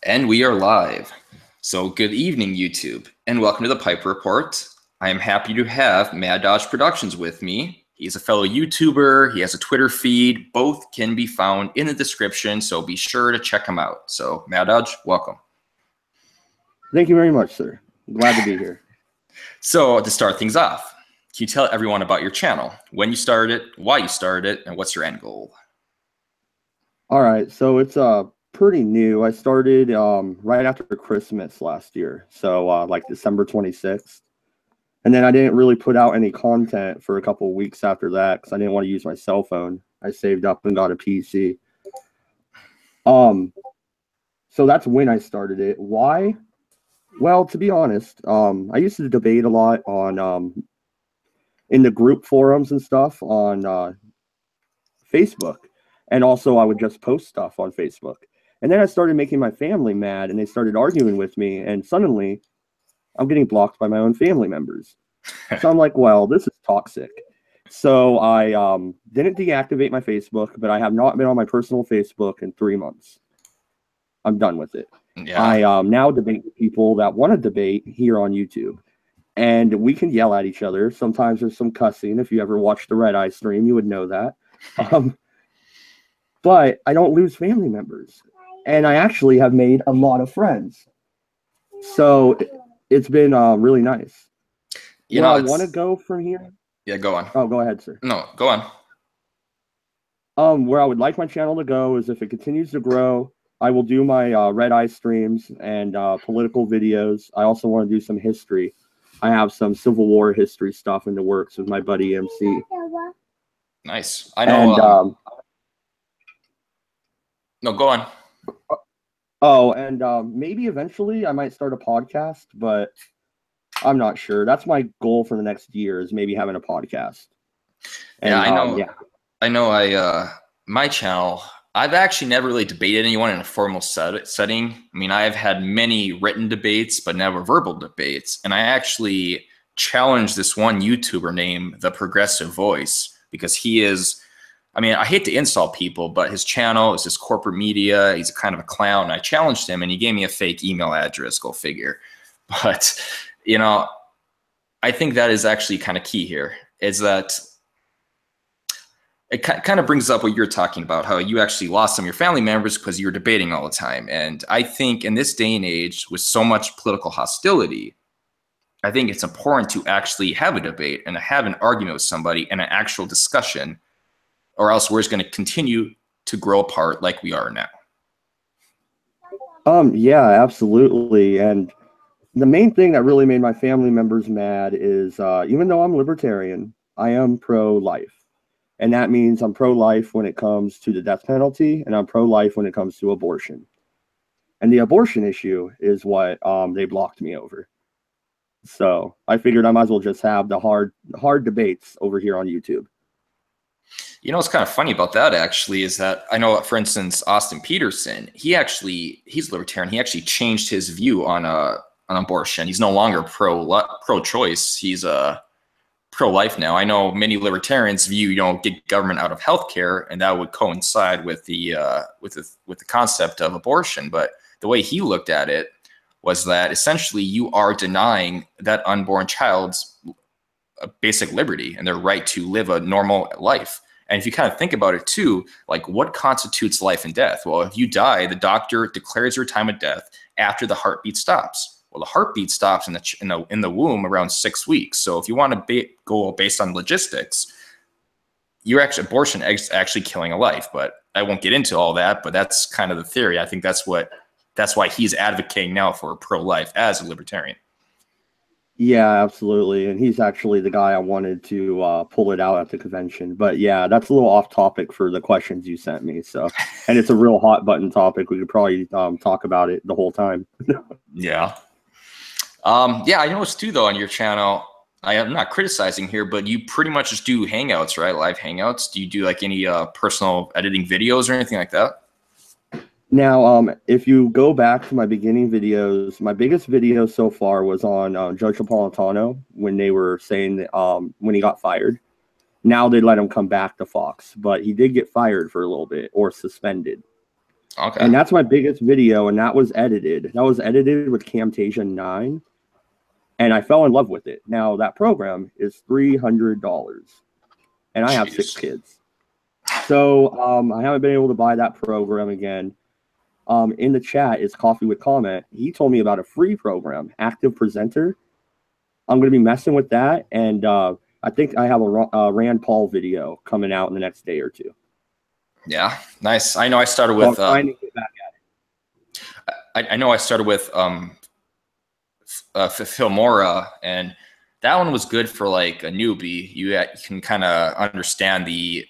And we are live. So good evening, YouTube, and welcome to the Pipe Report. I am happy to have Maddodge Productions with me. He's a fellow YouTuber. He has a Twitter feed. Both can be found in the description, so be sure to check him out. So Maddodge, welcome. Thank you very much, sir. Glad to be here. So to start things off, can you tell everyone about your channel, when you started it, why you started it, and what's your end goal? All right, so it's pretty new. I started right after Christmas last year, so like December 26th. And then I didn't really put out any content for a couple of weeks after that because I didn't want to use my cell phone. I saved up and got a PC. So that's when I started it. Why? Well, to be honest, I used to debate a lot on in the group forums and stuff on Facebook. And also I would just post stuff on Facebook. And then I started making my family mad and they started arguing with me. And suddenly I'm getting blocked by my own family members. So I'm like, well, this is toxic. So I didn't deactivate my Facebook, but I have not been on my personal Facebook in 3 months. I'm done with it. Yeah. I now debate with people that want to debate here on YouTube. And we can yell at each other. Sometimes there's some cussing. If you ever watched the Red Eye stream, you would know that. But I don't lose family members. And I actually have made a lot of friends. So it's been really nice. You know, I want to go from here. Yeah, go on. Oh, go ahead, sir. No, go on. Where I would like my channel to go is if it continues to grow, I will do my Red Eye streams and political videos. I also want to do some history. I have some Civil War history stuff in the works with my buddy MC. Nice. I know. And, no, go on. Oh, and maybe eventually I might start a podcast, but I'm not sure. That's my goal for the next year is maybe having a podcast. And, yeah, I know. I know. My channel, I've actually never really debated anyone in a formal setting. I mean, I've had many written debates, but never verbal debates. And I actually challenged this one YouTuber named The Progressive Voice because he is, I mean, I hate to insult people, but his channel is just corporate media. He's kind of a clown. I challenged him and he gave me a fake email address, go figure. But, you know, I think that is actually kind of key here is that it kind of brings up what you're talking about, how you actually lost some of your family members because you were debating all the time. And I think in this day and age with so much political hostility, I think it's important to actually have a debate and have an argument with somebody and an actual discussion, or else we're just going to continue to grow apart like we are now. Yeah, absolutely. And the main thing that really made my family members mad is even though I'm libertarian, I am pro-life. And that means I'm pro-life when it comes to the death penalty, and I'm pro-life when it comes to abortion. And the abortion issue is what they blocked me over. So I figured I might as well just have the hard debates over here on YouTube. You know, what's kind of funny about that actually is that I know, for instance, Austin Peterson, he's libertarian. He actually changed his view on abortion. He's no longer pro-choice. He's pro-life now. I know many libertarians view, you know, get government out of healthcare, and that would coincide with the concept of abortion. But the way he looked at it was that essentially you are denying that unborn child's basic liberty and their right to live a normal life. And if you kind of think about it too, like what constitutes life and death? Well, if you die, the doctor declares your time of death after the heartbeat stops. Well, the heartbeat stops in the womb around 6 weeks. So if you want to go based on logistics, abortion is actually killing a life. But I won't get into all that. But that's kind of the theory. I think that's why he's advocating now for pro-life as a libertarian. Yeah, absolutely. And he's actually the guy I wanted to pull it out at the convention. But yeah, that's a little off topic for the questions you sent me. So, and it's a real hot button topic. We could probably talk about it the whole time. Yeah. Yeah, I noticed too, though, on your channel, I am not criticizing here, but you pretty much just do hangouts, right? Live hangouts. Do you do like any personal editing videos or anything like that? Now, if you go back to my beginning videos, my biggest video so far was on Judge Napolitano when they were saying that, when he got fired. Now they let him come back to Fox, but he did get fired for a little bit or suspended. Okay. And that's my biggest video, and that was edited. That was edited with Camtasia 9, and I fell in love with it. Now, that program is $300, and I have 6 Jeez. kids. So I haven't been able to buy that program again. In the chat is Coffee with Comment. He told me about a free program, Active Presenter. I'm going to be messing with that, and I think I have a Rand Paul video coming out in the next day or two. Yeah, nice. I know I started So with. I'm trying to get back at it. I know I started with Filmora, and that one was good for like a newbie. You can kind of understand the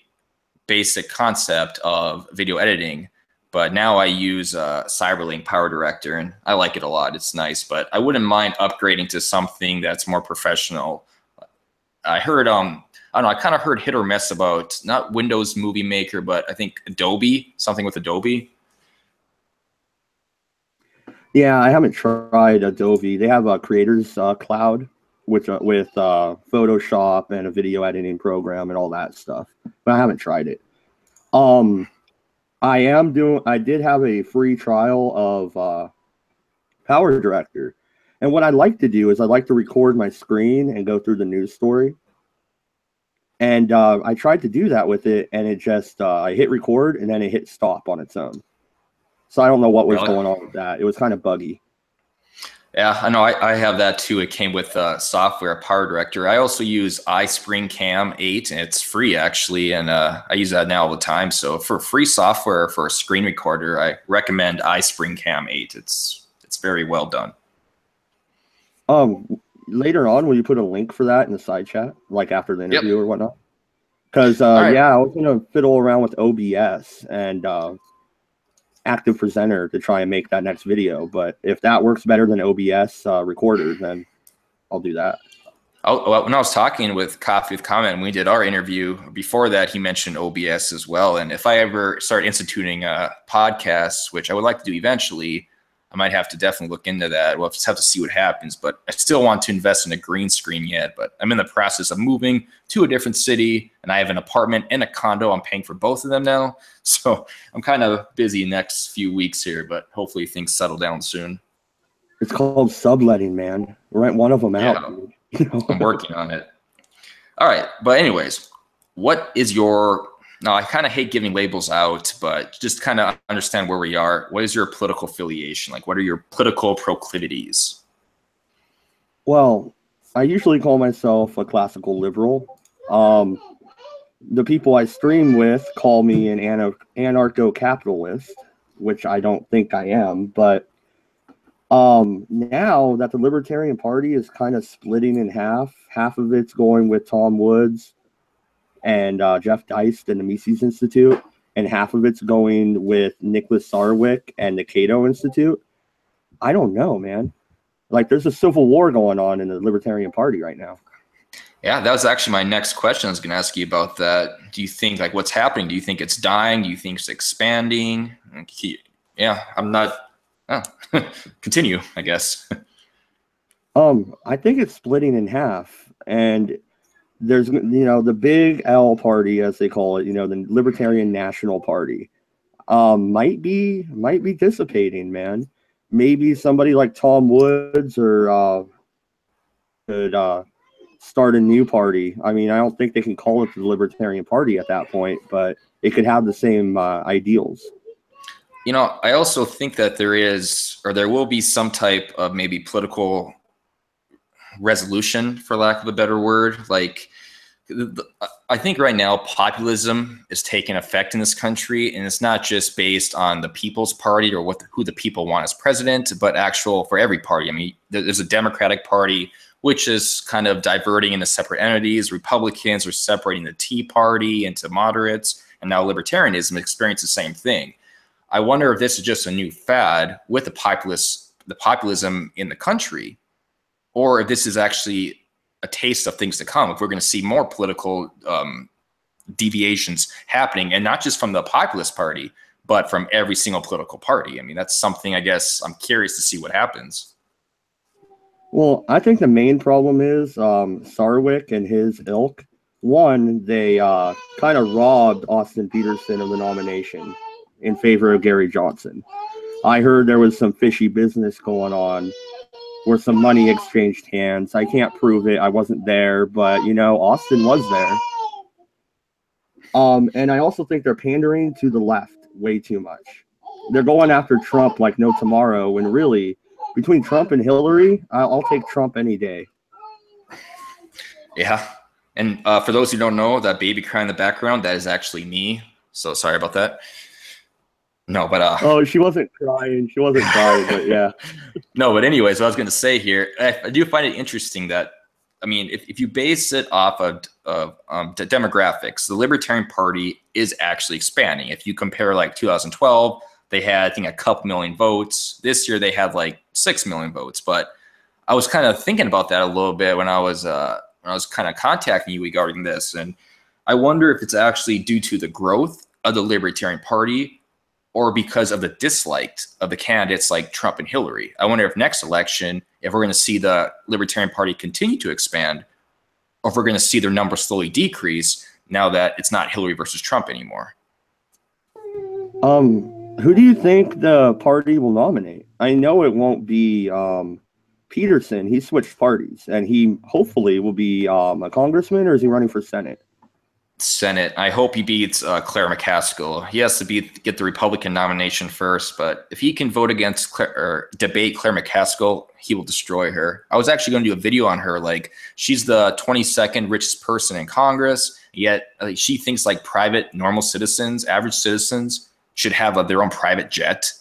basic concept of video editing. But now I use Cyberlink Power Director, and I like it a lot. It's nice, but I wouldn't mind upgrading to something that's more professional. I heard, I don't know, I kind of heard hit or miss about not Windows Movie Maker, but I think Adobe, something with Adobe. Yeah, I haven't tried Adobe. They have a Creators Cloud, which with Photoshop and a video editing program and all that stuff, but I haven't tried it. I did have a free trial of Power Director, and what I like to do is I like to record my screen and go through the news story. And I tried to do that with it, and it just I hit record and then it hit stop on its own. So I don't know what was going on with that. It was kind of buggy. Yeah, I know. I have that too. It came with software, Power Director. I also use iSpring Cam 8, and it's free actually, and I use that now all the time. So for free software for a screen recorder, I recommend iSpring Cam 8. It's very well done. Later on, will you put a link for that in the side chat, like after the interview or whatnot? Because right. yeah, I was gonna fiddle around with OBS and Active Presenter to try and make that next video. But if that works better than OBS Recorder, then I'll do that. Well, when I was talking with Coffee with Comment and we did our interview, before that he mentioned OBS as well. And if I ever start instituting podcasts, which I would like to do eventually, I might have to definitely look into that. We'll just have to see what happens. But I still want to invest in a green screen yet. But I'm in the process of moving to a different city, and I have an apartment and a condo. I'm paying for both of them now. So I'm kind of busy next few weeks here, but hopefully things settle down soon. It's called subletting, man. Rent one of them out. I'm working on it. All right. But anyways, what is your... Now, I kind of hate giving labels out, but just kind of understand where we are. What is your political affiliation? Like, what are your political proclivities? Well, I usually call myself a classical liberal. The people I stream with call me an anarcho-capitalist, which I don't think I am. But now that the Libertarian Party is kind of splitting in half of it's going with Tom Woods and Jeff Deist and the Mises Institute, and half of it's going with Nicholas Sarwick and the Cato Institute. I don't know, man. Like, there's a civil war going on in the Libertarian Party right now. Yeah, that was actually my next question. I was going to ask you about that. Do you think, like, what's happening? Do you think it's dying? Do you think it's expanding? Yeah, I'm not... Oh. Continue, I guess. I think it's splitting in half, and there's, the big L party, as they call it, the Libertarian National Party, might be dissipating, man. Maybe somebody like Tom Woods or could start a new party. I mean, I don't think they can call it the Libertarian Party at that point, but it could have the same ideals. I also think that there is, or there will be, some type of maybe political resolution, for lack of a better word. Like, I think right now populism is taking effect in this country, and it's not just based on the People's Party or who the people want as president, but actual for every party. I mean, there's a Democratic Party which is kind of diverting into separate entities. Republicans are separating the Tea Party into moderates, and now libertarianism experiences the same thing. I wonder if this is just a new fad with the populism in the country, or if this is actually a taste of things to come. If we're going to see more political deviations happening, and not just from the populist party, but from every single political party. I mean, that's something, I guess, I'm curious to see what happens. Well, I think the main problem is Sarwick and his ilk. One, they kind of robbed Austin Peterson of the nomination. in favor of Gary Johnson. I heard there was some fishy business going on where some money exchanged hands. I can't prove it. I wasn't there, but Austin was there. And I also think they're pandering to the left way too much. They're going after Trump like no tomorrow, when really, between Trump and Hillary, I'll take Trump any day. Yeah. And for those who don't know, that baby crying in the background, that is actually me. So sorry about that. No, but oh, she wasn't crying. She wasn't crying, but yeah. No, but anyways, what I was going to say here, I do find it interesting that, I mean, if you base it off of the demographics, the Libertarian Party is actually expanding. If you compare like 2012, they had, I think, a couple million votes. This year they had like 6 million votes. But I was kind of thinking about that a little bit when I was kind of contacting you regarding this, and I wonder if it's actually due to the growth of the Libertarian Party, or because of the dislike of the candidates like Trump and Hillary. I wonder if next election, if we're going to see the Libertarian Party continue to expand, or if we're going to see their numbers slowly decrease now that it's not Hillary versus Trump anymore. Who do you think the party will nominate? I know it won't be Peterson. He switched parties, and he hopefully will be a congressman, or is he running for Senate? Senate. I hope he beats Claire McCaskill. He has to get the Republican nomination first, but if he can vote against or debate Claire McCaskill, he will destroy her. I was actually going to do a video on her. Like, she's the 22nd richest person in Congress, yet she thinks like private, normal citizens, average citizens should have their own private jet.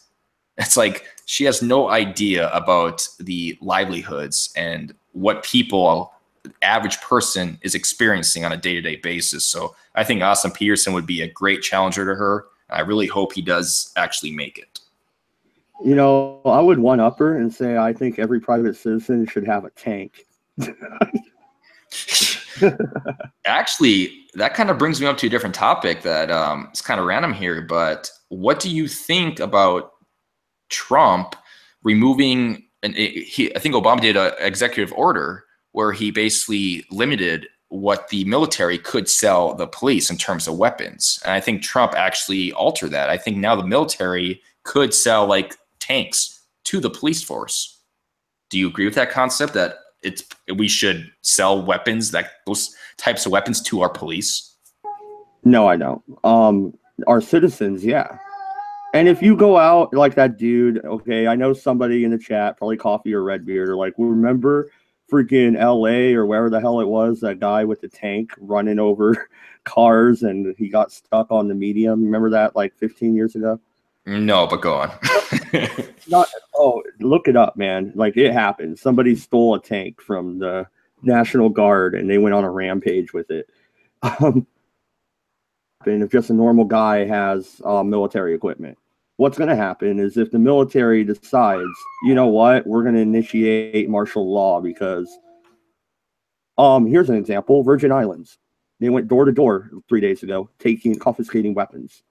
It's like she has no idea about the livelihoods and what people, average person, is experiencing on a day-to-day basis. So I think Austin Peterson would be a great challenger to her. I really hope he does actually make it. I would one-up her and say I think every private citizen should have a tank. Actually, that kind of brings me up to a different topic that is kind of random here, but what do you think about Trump removing, I think Obama did an executive order where he basically limited what the military could sell the police in terms of weapons. And I think Trump actually altered that. I think now the military could sell like tanks to the police force. Do you agree with that concept, that we should sell weapons, those types of weapons, to our police? No, I don't. Our citizens, yeah. And if you go out like that dude, okay, I know somebody in the chat, probably Coffee or Redbeard, are like, remember freaking LA or wherever the hell it was, that guy with the tank running over cars and he got stuck on the medium. Remember that like 15 years ago? No, but go on. Look it up, man. Like, it happened. Somebody stole a tank from the National Guard and they went on a rampage with it. And if just a normal guy has military equipment, what's going to happen is if the military decides, you know what, we're going to initiate martial law because, here's an example, Virgin Islands. They went door to door 3 days ago, confiscating weapons.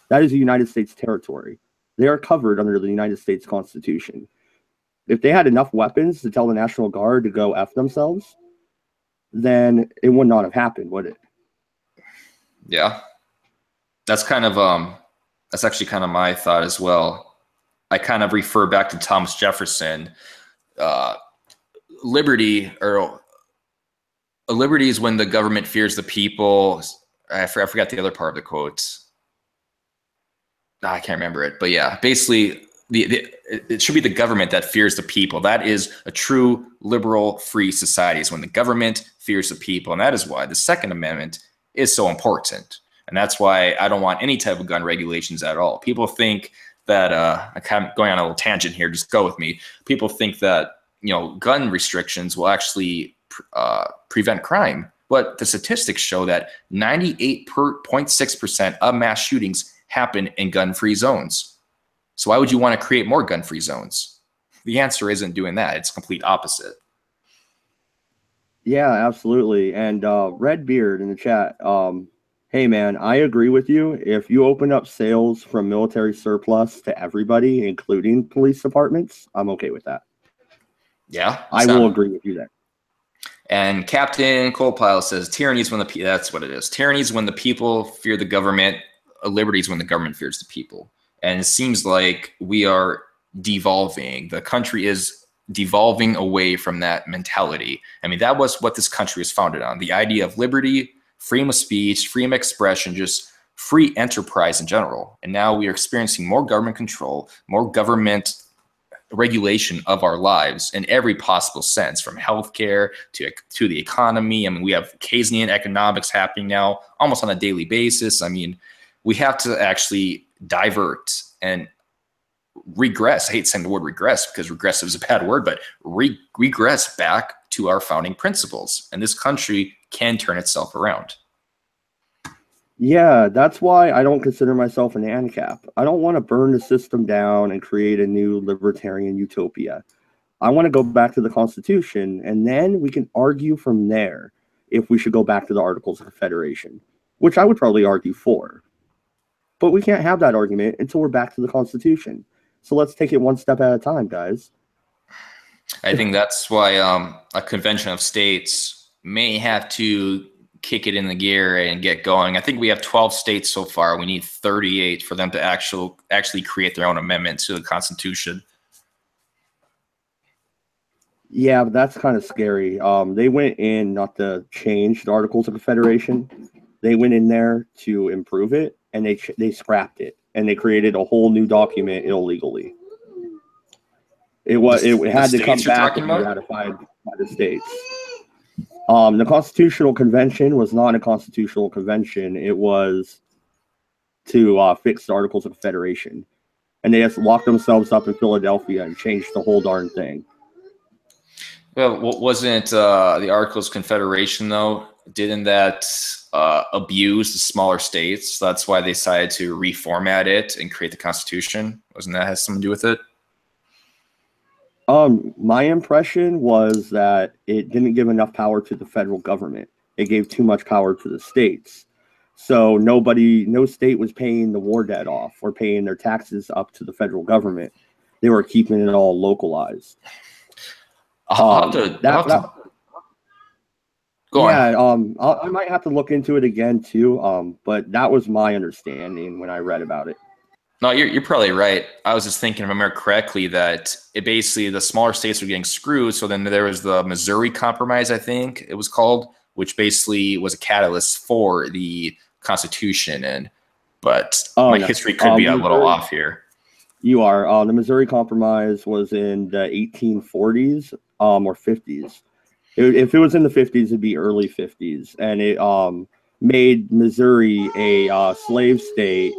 That is a United States territory. They are covered under the United States Constitution. If they had enough weapons to tell the National Guard to go F themselves, then it would not have happened, would it? Yeah. That's kind of, that's actually kind of my thought as well. I kind of refer back to Thomas Jefferson. Liberty is when the government fears the people. I forgot the other part of the quote. I can't remember it, but yeah, basically it should be the government that fears the people. That is a true liberal free society, is when the government fears the people. And that is why the Second Amendment is so important. And that's why I don't want any type of gun regulations at all. People think that, I'm kind of going on a little tangent here, just go with me. People think that, gun restrictions will actually prevent crime. But the statistics show that 98.6% of mass shootings happen in gun-free zones. So why would you want to create more gun-free zones? The answer isn't doing that. It's complete opposite. Yeah, absolutely. And Redbeard in the chat, hey man, I agree with you. If you open up sales from military surplus to everybody, including police departments, I'm okay with that. Yeah, I will agree with you there. And Captain Coalpile says, tyranny is when that's what it is. Tyranny is when the people fear the government. liberties when the government fears the people. And it seems like we are devolving. The country is devolving away from that mentality. I mean, that was what this country was founded on, the idea of liberty, freedom of speech, freedom of expression, just free enterprise in general. And now we are experiencing more government control, more government regulation of our lives in every possible sense, from healthcare to the economy. I mean, we have Keynesian economics happening now almost on a daily basis. I mean, we have to actually divert and regress. I hate saying the word regress because regressive is a bad word, but regress back to our founding principles. And this country can turn itself around. Yeah, that's why I don't consider myself an ANCAP. I don't want to burn the system down and create a new libertarian utopia. I want to go back to the Constitution, and then we can argue from there if we should go back to the Articles of Confederation, which I would probably argue for. But we can't have that argument until we're back to the Constitution. So let's take it one step at a time, guys. I think that's why a convention of states may have to kick it in the gear and get going. I think we have 12 states so far. We need 38 for them to actually create their own amendments to the Constitution. Yeah, but that's kind of scary. They went in not to change the Articles of Confederation. They went in there to improve it, and they scrapped it, and they created a whole new document illegally. It had to come back and be ratified by the states. The Constitutional Convention was not a constitutional convention. It was to fix the Articles of Confederation. And they just locked themselves up in Philadelphia and changed the whole darn thing. Well, wasn't the Articles of Confederation, though? Didn't that abuse the smaller states? So that's why they decided to reformat it and create the Constitution. Wasn't that has something to do with it? My impression was that it didn't give enough power to the federal government. It gave too much power to the states. So no state was paying the war debt off or paying their taxes up to the federal government. They were keeping it all localized. I'll have to go on. I might have to look into it again too. But that was my understanding when I read about it. No, you're probably right. I was just thinking, if I remember correctly, that it basically the smaller states were getting screwed. So then there was the Missouri Compromise, I think it was called, which basically was a catalyst for the Constitution. But my history could be a little off here. You are. The Missouri Compromise was in the 1840s or 50s. If it was in the 50s, it'd be early 50s, and it made Missouri a slave state.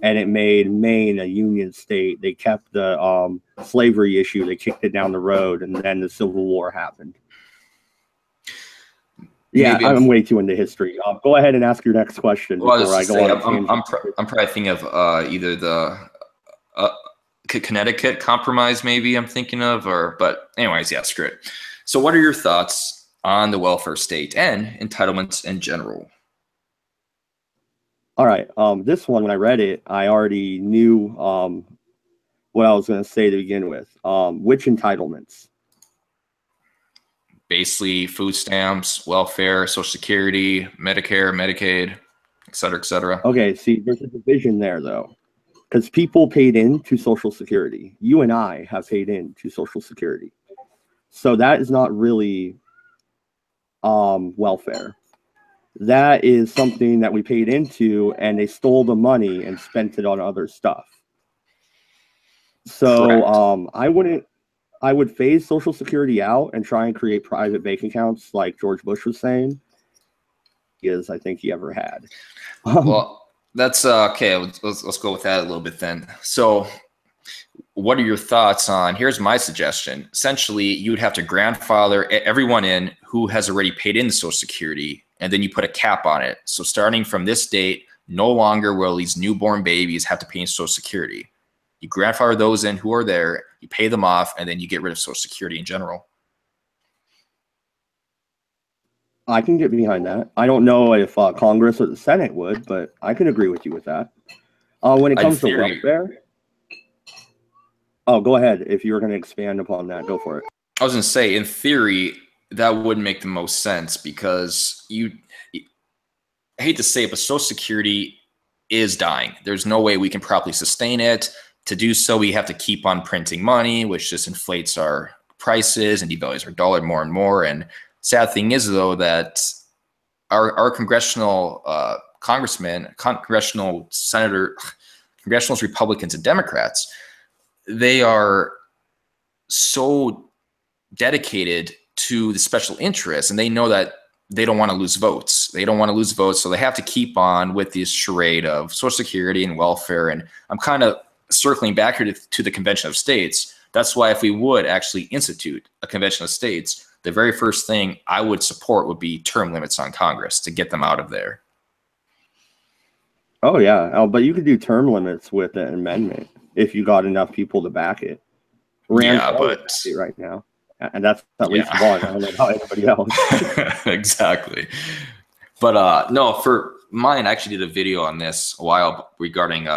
And it made Maine a union state. They kept the slavery issue. They kicked it down the road, and then the Civil War happened. Yeah, I'm way too into history. Go ahead and ask your next question before I go on. I'm probably thinking of either the Connecticut Compromise, maybe I'm thinking of, but anyways, yeah, screw it. So what are your thoughts on the welfare state and entitlements in general? All right. This one, when I read it, I already knew what I was going to say to begin with. Which entitlements? Basically, food stamps, welfare, Social Security, Medicare, Medicaid, et cetera, et cetera. Okay. See, there's a division there, though, because people paid into Social Security. You and I have paid into Social Security. So that is not really welfare. That is something that we paid into, and they stole the money and spent it on other stuff. So I would phase Social Security out and try and create private bank accounts like George Bush was saying, because I think he ever had. Well, that's okay. Let's go with that a little bit then. So what are your thoughts on, here's my suggestion. Essentially, you would have to grandfather everyone in who has already paid into Social Security, and then you put a cap on it. So starting from this date, no longer will these newborn babies have to pay into Social Security. You grandfather those in who are there, you pay them off, and then you get rid of Social Security in general. I can get behind that. I don't know if Congress or the Senate would, but I can agree with you with that. When it comes to welfare, go ahead. If you were going to expand upon that, go for it. I was going to say, in theory, that would make the most sense because I hate to say it, but Social Security is dying. There's no way we can properly sustain it. To do so, we have to keep on printing money, which just inflates our prices and devalues our dollar more and more. And sad thing is, though, that our congressional congressmen, congressional senator, congressional Republicans and Democrats, they are so dedicated to the special interests, and they know that they don't want to lose votes. They don't want to lose votes, so they have to keep on with this charade of Social Security and welfare. And I'm kind of circling back here to the Convention of States. That's why if we would actually institute a Convention of States, the very first thing I would support would be term limits on Congress to get them out of there. Oh, yeah. But you could do term limits with an amendment if you got enough people to back it. Yeah, but right now. And that's at least one. I don't know about anybody else. Exactly. But no, for mine, I actually did a video on this a while regarding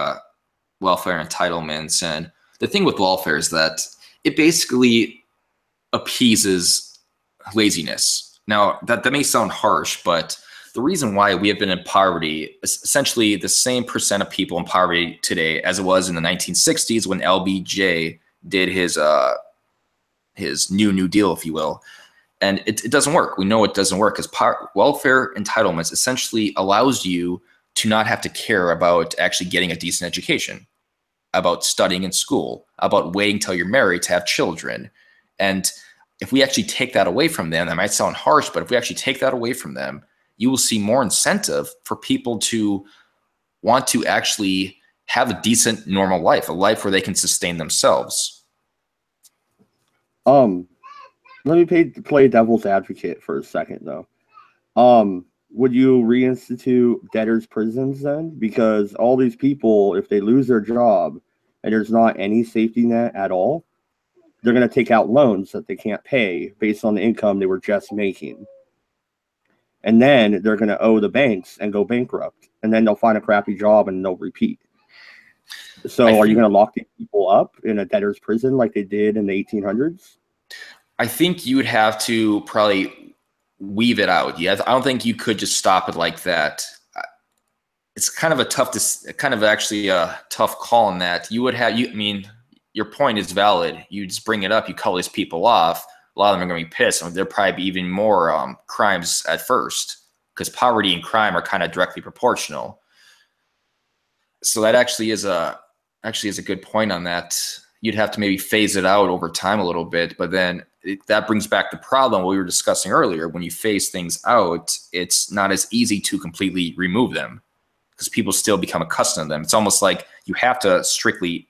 welfare entitlements. And the thing with welfare is that it basically appeases laziness. Now, that may sound harsh, but the reason why we have been in poverty, essentially the same percent of people in poverty today as it was in the 1960s when LBJ did his New Deal, if you will. And it doesn't work. We know it doesn't work because welfare entitlements essentially allows you to not have to care about actually getting a decent education, about studying in school, about waiting till you're married to have children. And if we actually take that away from them, that might sound harsh, but if we actually take that away from them, you will see more incentive for people to want to actually have a decent, normal life, a life where they can sustain themselves. Let me play devil's advocate for a second, though. Would you reinstitute debtors' prisons then? Because all these people, if they lose their job and there's not any safety net at all, they're going to take out loans that they can't pay based on the income they were just making. And then they're going to owe the banks and go bankrupt. And then they'll find a crappy job and they'll repeat. So are you going to lock these people up in a debtor's prison like they did in the 1800s? I think you would have to probably weave it out. Yeah, I don't think you could just stop it like that. It's kind of a tough call on that. You would have, I mean, your point is valid. You just bring it up, you call these people off. A lot of them are going to be pissed. I mean, there'll probably be even more crimes at first because poverty and crime are kind of directly proportional. So that actually is a good point on that. You'd have to maybe phase it out over time a little bit, but then that brings back the problem we were discussing earlier. When you phase things out, it's not as easy to completely remove them because people still become accustomed to them. It's almost like you have to strictly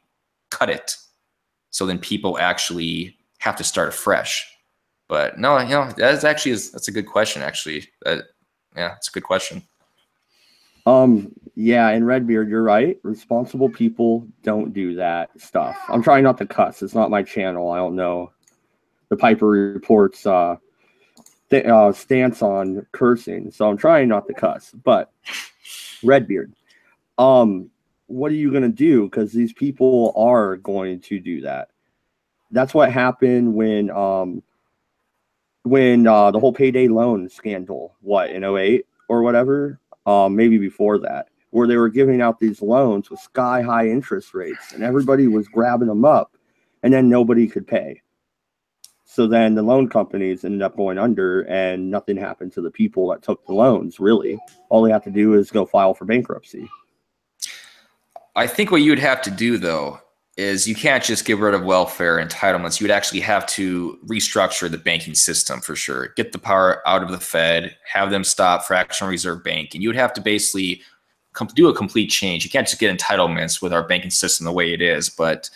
cut it. So then people actually have to start afresh. But no, that's a good question, actually. Yeah, it's a good question. Yeah, in Redbeard, you're right. Responsible people don't do that stuff. I'm trying not to cuss. It's not my channel. I don't know the Piper Report's stance on cursing, so I'm trying not to cuss. But Redbeard, what are you gonna do? Because these people are going to do that. That's what happened when the whole payday loan scandal, in 2008 or whatever, maybe before that, where they were giving out these loans with sky high interest rates and everybody was grabbing them up and then nobody could pay. So then the loan companies ended up going under and nothing happened to the people that took the loans, really. All they have to do is go file for bankruptcy. I think what you would have to do, though, is you can't just get rid of welfare entitlements. You would actually have to restructure the banking system for sure. Get the power out of the Fed, have them stop fractional reserve banking. You would have to basically do a complete change. You can't just get entitlements with our banking system the way it is. But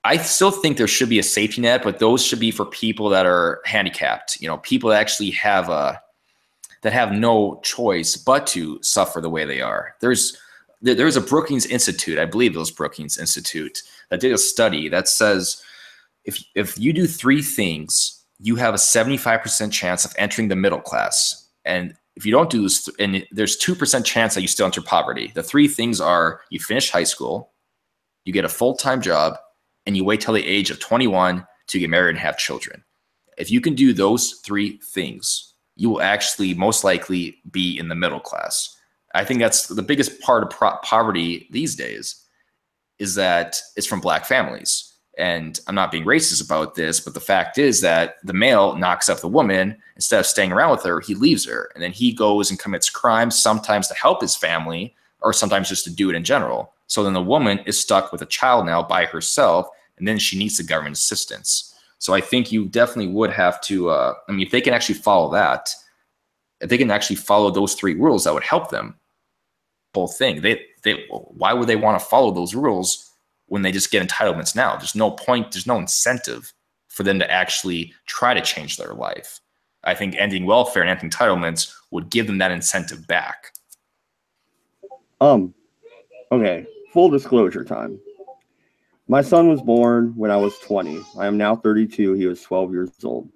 I still think there should be a safety net, but those should be for people that are handicapped. People that actually have no choice but to suffer the way they are. There's a Brookings Institute, I believe it was Brookings Institute, that did a study that says if you do three things, you have a 75% chance of entering the middle class. And if you don't do this, and there's 2% chance that you still enter poverty. The three things are you finish high school, you get a full-time job, and you wait till the age of 21 to get married and have children. If you can do those three things, you will actually most likely be in the middle class. I think that's the biggest part of poverty these days, is that it's from black families. And I'm not being racist about this, but the fact is that the male knocks up the woman. Instead of staying around with her, he leaves her. And then he goes and commits crimes, sometimes to help his family or sometimes just to do it in general. So then the woman is stuck with a child now by herself, and then she needs the government assistance. So I think you definitely would have to, I mean, if they can actually follow that, if they can actually follow those 3 rules, that would help them. Whole thing. Why would they want to follow those rules when they just get entitlements now? There's no point, there's no incentive for them to actually try to change their life. I think ending welfare and ending entitlements would give them that incentive back. Okay, full disclosure time. My son was born when I was 20. I am now 32. He was 12 years old.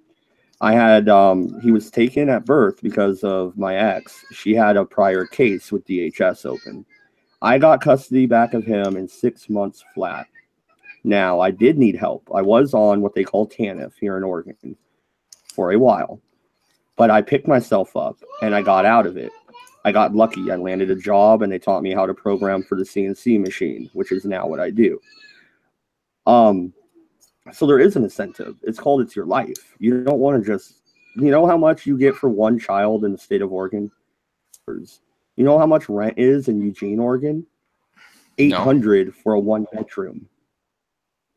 I had, he was taken at birth because of my ex. She had a prior case with DHS open. I got custody back of him in 6 months flat. Now, I did need help. I was on what they call TANF here in Oregon for a while. But I picked myself up and I got out of it. I got lucky. I landed a job and they taught me how to program for the CNC machine, which is now what I do. So there is an incentive. It's called It's Your Life. You don't want to just, you know how much you get for one child in the state of Oregon? You know how much rent is in Eugene, Oregon? $800 for a 1-bedroom.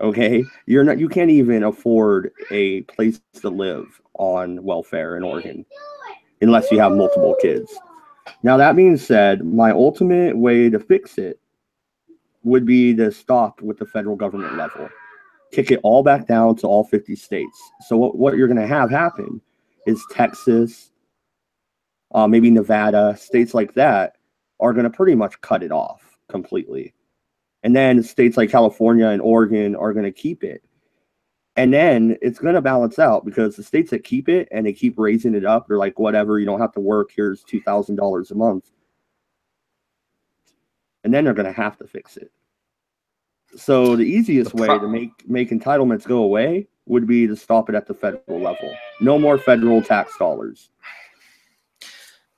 Okay, you can't even afford a place to live on welfare in Oregon unless you have multiple kids. Now, that being said, my ultimate way to fix it would be to stop with the federal government level. Kick it all back down to all 50 states. So what you're going to have happen is Texas, maybe Nevada, states like that are going to pretty much cut it off completely. And then states like California and Oregon are going to keep it. And then it's going to balance out because the states that keep it and they keep raising it up, they're like, whatever, you don't have to work. Here's $2,000 a month. And then they're going to have to fix it. So the easiest way to make entitlements go away would be to stop it at the federal level. No more federal tax dollars.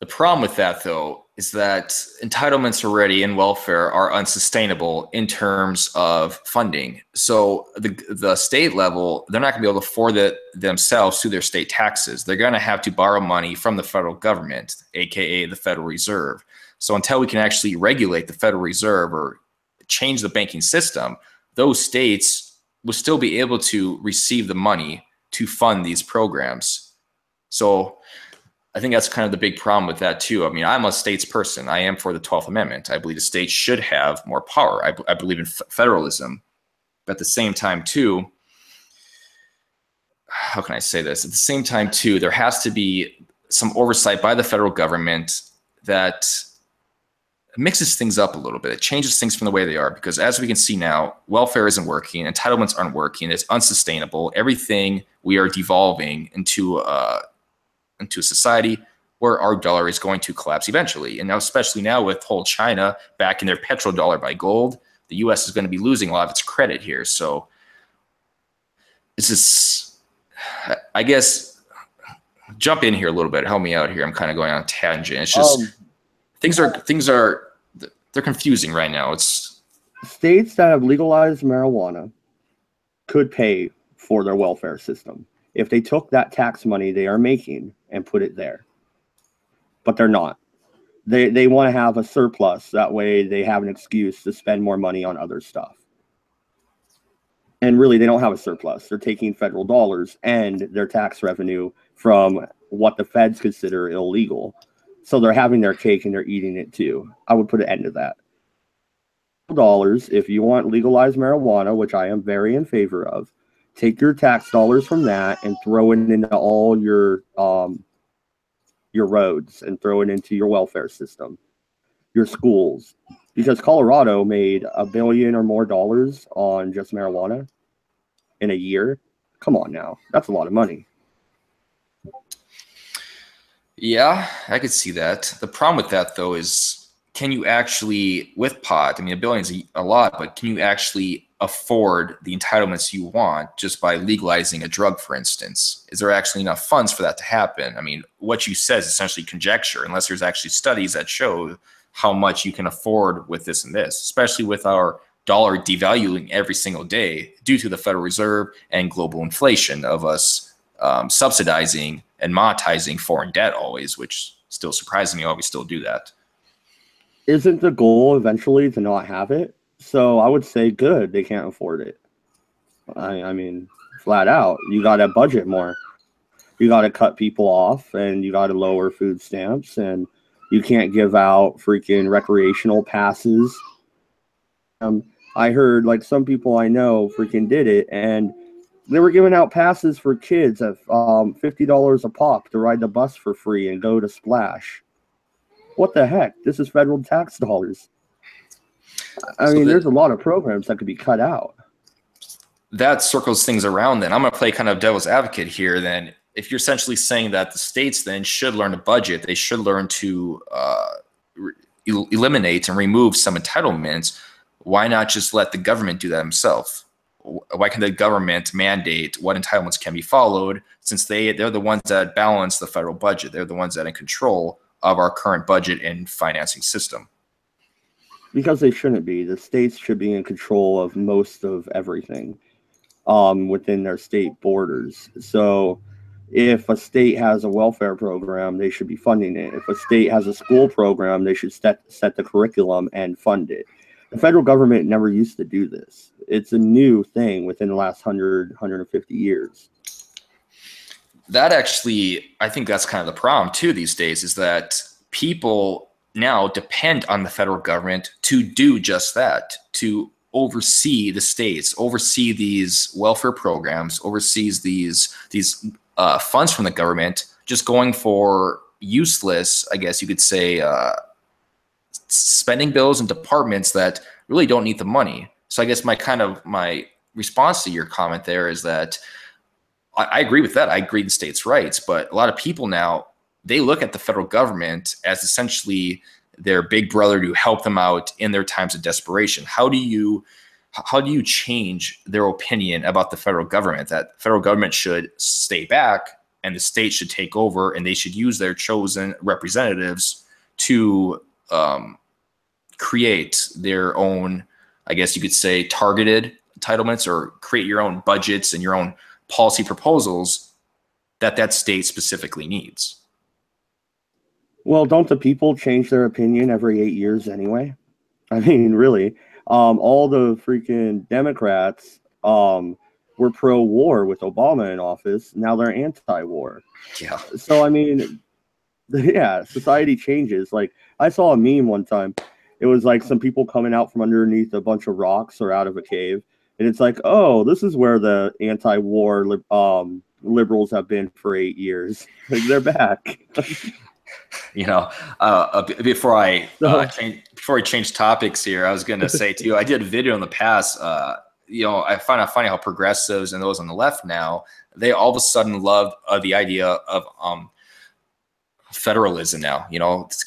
The problem with that, though, is that entitlements already in welfare are unsustainable in terms of funding. So the state level, they're not going to be able to afford it themselves through their state taxes. They're going to have to borrow money from the federal government, aka the Federal Reserve. So until we can actually regulate the Federal Reserve or change the banking system, those states will still be able to receive the money to fund these programs. So I think that's kind of the big problem with that too. I mean, I'm a states person. I am for the 12th Amendment. I believe the states should have more power. I believe in federalism. But at the same time too, how can I say this? At the same time too, there has to be some oversight by the federal government that mixes things up a little bit. It changes things from the way they are, because as we can see now, welfare isn't working, entitlements aren't working, it's unsustainable. Everything, we are devolving into a society where our dollar is going to collapse eventually. And now, especially now with whole China backing their petrodollar by gold, the US is going to be losing a lot of its credit here. So it's just, I guess, jump in here a little bit, help me out here. I'm kind of going on a tangent. It's just, things are they're confusing right now. It's states that have legalized marijuana could pay for their welfare system if they took that tax money they are making and put it there. But they're not. They want to have a surplus. That way they have an excuse to spend more money on other stuff. And really, they don't have a surplus. They're taking federal dollars and their tax revenue from what the feds consider illegal. So they're having their cake and they're eating it too. I would put an end to that. Dollars, if you want legalized marijuana, which I am very in favor of, take your tax dollars from that and throw it into all your roads and throw it into your welfare system, your schools. Because Colorado made $1 billion or more on just marijuana in a year. Come on now. That's a lot of money. Yeah, I could see that. The problem with that, though, is can you actually, with pot, I mean, $1 billion is a lot, but can you actually afford the entitlements you want just by legalizing a drug, for instance? Is there actually enough funds for that to happen? I mean, what you said is essentially conjecture, unless there's actually studies that show how much you can afford with this and this, especially with our dollar devaluing every single day due to the Federal Reserve and global inflation of us subsidizing and monetizing foreign debt always, which still surprises me why we still do that. Isn't the goal eventually to not have it? So I would say good, they can't afford it. I mean, flat out, you got to budget more. You got to cut people off, and you got to lower food stamps, and you can't give out freaking recreational passes. I heard like some people I know freaking did it, and they were giving out passes for kids at $50 a pop to ride the bus for free and go to Splash. What the heck? This is federal tax dollars. I mean, there's a lot of programs that could be cut out. That circles things around. Then I'm going to play kind of devil's advocate here. Then if you're essentially saying that the states then should learn to budget, they should learn to eliminate and remove some entitlements. Why not just let the government do that themselves? Why can the government mandate what entitlements can be followed, since they're the ones that balance the federal budget? They're the ones that are in control of our current budget and financing system. Because they shouldn't be. The states should be in control of most of everything within their state borders. So if a state has a welfare program, they should be funding it. If a state has a school program, they should set the curriculum and fund it. The federal government never used to do this. It's a new thing within the last 150 years. That actually, I think that's kind of the problem too these days, is that people now depend on the federal government to do just that, to oversee the states, oversee these welfare programs, oversees these funds from the government, just going for useless, I guess you could say, spending bills and departments that really don't need the money. So I guess my response to your comment there is that I agree with that. I agree in states' rights, but a lot of people now, they look at the federal government as essentially their big brother to help them out in their times of desperation. How do you change their opinion about the federal government, that the federal government should stay back and the state should take over, and they should use their chosen representatives to create their own, I guess you could say, targeted entitlements, or create your own budgets and your own policy proposals that state specifically needs? Well, don't the people change their opinion every 8 years anyway? I mean, really, all the freaking Democrats were pro-war with Obama in office. Now they're anti-war. Yeah. So, I mean, yeah, society changes. Like, I saw a meme one time. It was like some people coming out from underneath a bunch of rocks or out of a cave. And it's like, oh, this is where the anti-war liberals have been for 8 years. Like, they're back. You know, before I change topics here, I was going to say to you, I did a video in the past. I find it funny how progressives and those on the left now, they all of a sudden love the idea of federalism now,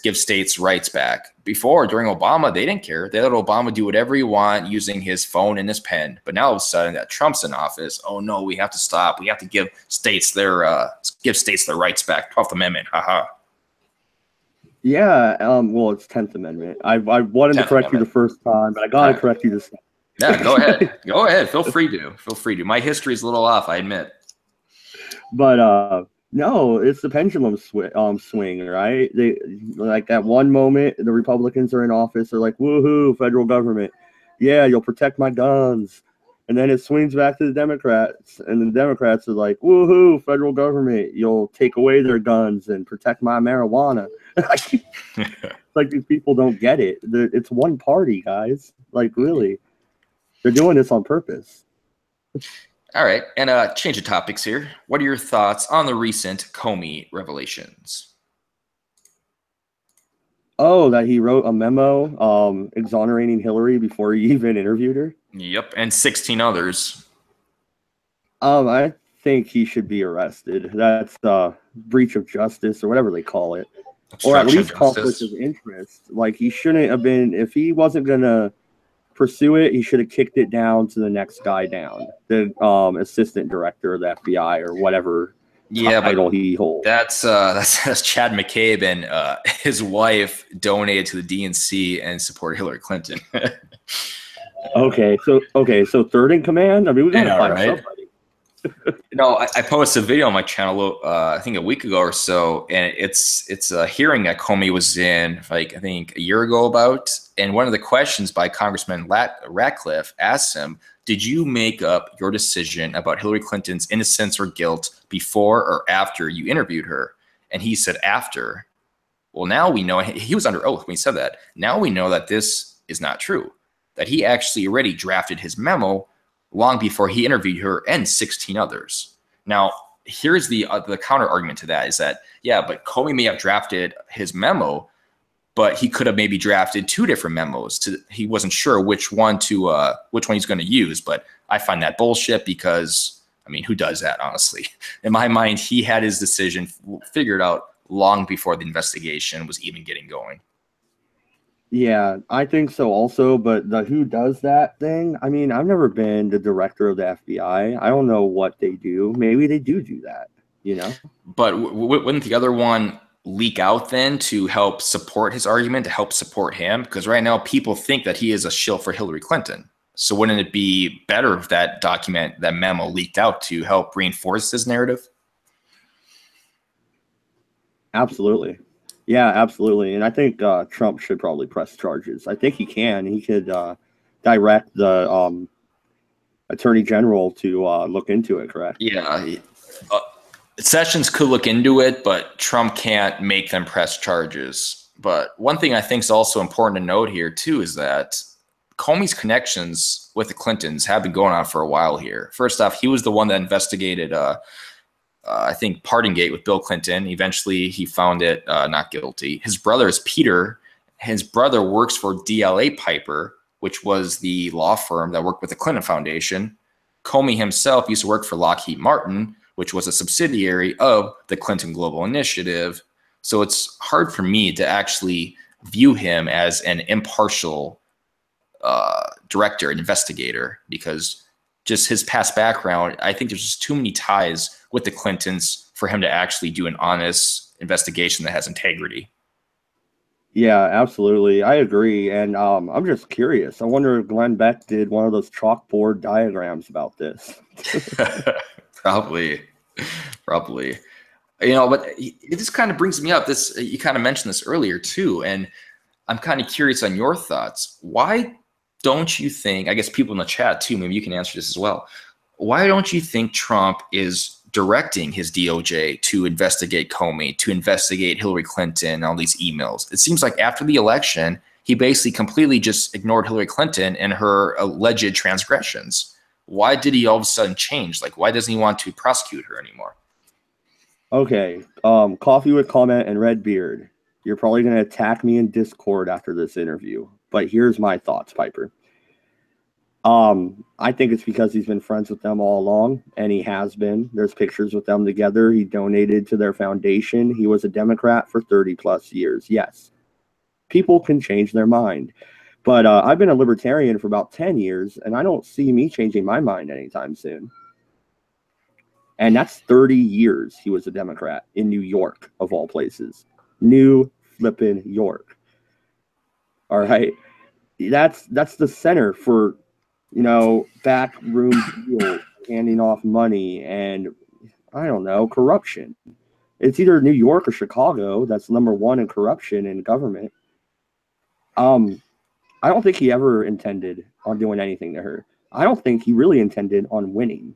give states rights back. Before, during Obama, they didn't care. They let Obama do whatever he want using his phone and his pen. But now all of a sudden that Trump's in office, oh no, we have to stop. We have to give states their rights back. 12th Amendment, haha. Yeah, well, it's 10th Amendment. I wanted to correct you the first time, but I got to correct you this time. Yeah, go ahead. Go ahead. Feel free to. My history is a little off, I admit. But no, it's the pendulum swing, right? They like at one moment the Republicans are in office, they're like, woohoo, federal government. Yeah, you'll protect my guns. And then it swings back to the Democrats, and the Democrats are like, woohoo, federal government, you'll take away their guns and protect my marijuana. Like, these people don't get it. It's one party, guys. Like, really. They're doing this on purpose. All right, and change of topics here. What are your thoughts on the recent Comey revelations? Oh, that he wrote a memo exonerating Hillary before he even interviewed her? Yep, and 16 others. I think he should be arrested. That's breach of justice, or whatever they call it. Or at least conflict of interest. Like, he shouldn't have been, if he wasn't going to pursue it, he should have kicked it down to the next guy down, the assistant director of the FBI or whatever Yeah, but title he holds. That's Chad McCabe, and his wife donated to the DNC and supported Hillary Clinton. Okay, so third in command. I mean, we gotta Yeah, find right. somebody. No, I posted a video on my channel, I think a week ago or so, and it's a hearing that Comey was in, like I think a year ago about, and one of the questions by Congressman Ratcliffe asked him, "Did you make up your decision about Hillary Clinton's innocence or guilt before or after you interviewed her?" And he said, "After." Well, now we know he was under oath when he said that. Now we know that this is not true, that he actually already drafted his memo long before he interviewed her and 16 others. Now, here's the counter argument to that is that, yeah, but Comey may have drafted his memo, but he could have maybe drafted two different memos. He wasn't sure which one he's going to use. But I find that bullshit because, I mean, who does that, honestly? In my mind, he had his decision figured out long before the investigation was even getting going. Yeah, I think so also, but the who does that thing, I mean, I've never been the director of the FBI. I don't know what they do. Maybe they do that, you know? But wouldn't the other one leak out then to help support his argument, to help support him? Because right now people think that he is a shill for Hillary Clinton. So wouldn't it be better if that document, that memo leaked out to help reinforce his narrative? Absolutely. Yeah, absolutely. And I think Trump should probably press charges. I think he can. He could direct the attorney general to look into it, correct? Yeah. Sessions could look into it, but Trump can't make them press charges. But one thing I think is also important to note here, too, is that Comey's connections with the Clintons have been going on for a while here. First off, he was the one that investigated I think Pardongate with Bill Clinton. Eventually, he found it not guilty. His brother is Peter. His brother works for DLA Piper, which was the law firm that worked with the Clinton Foundation. Comey himself used to work for Lockheed Martin, which was a subsidiary of the Clinton Global Initiative. So it's hard for me to actually view him as an impartial director, an investigator, because just his past background, I think there's just too many ties with the Clintons for him to actually do an honest investigation that has integrity. Yeah, absolutely. I agree. And I'm just curious. I wonder if Glenn Beck did one of those chalkboard diagrams about this. Probably. You know, but it just kind of brings me up. You kind of mentioned this earlier too, and I'm kind of curious on your thoughts. Why don't you think, I guess people in the chat too, maybe you can answer this as well. Why don't you think Trump is directing his DOJ to investigate Comey, to investigate Hillary Clinton, all these emails? It seems like after the election, he basically completely just ignored Hillary Clinton and her alleged transgressions. Why did he all of a sudden change? Like, why doesn't he want to prosecute her anymore? Okay. Coffee with Comment and Red Beard. You're probably going to attack me in Discord after this interview, but here's my thoughts, Piper. I think it's because he's been friends with them all along, and he has been. There's pictures with them together. He donated to their foundation. He was a Democrat for 30 plus years. Yes, people can change their mind, but I've been a libertarian for about 10 years, and I don't see me changing my mind anytime soon. And that's 30 years he was a Democrat in New York, of all places. New flippin' York. All right. That's the center for, you know, backroom deals, handing off money, and I don't know, corruption. It's either New York or Chicago that's #1 in corruption in government. I don't think he ever intended on doing anything to her. I don't think he really intended on winning.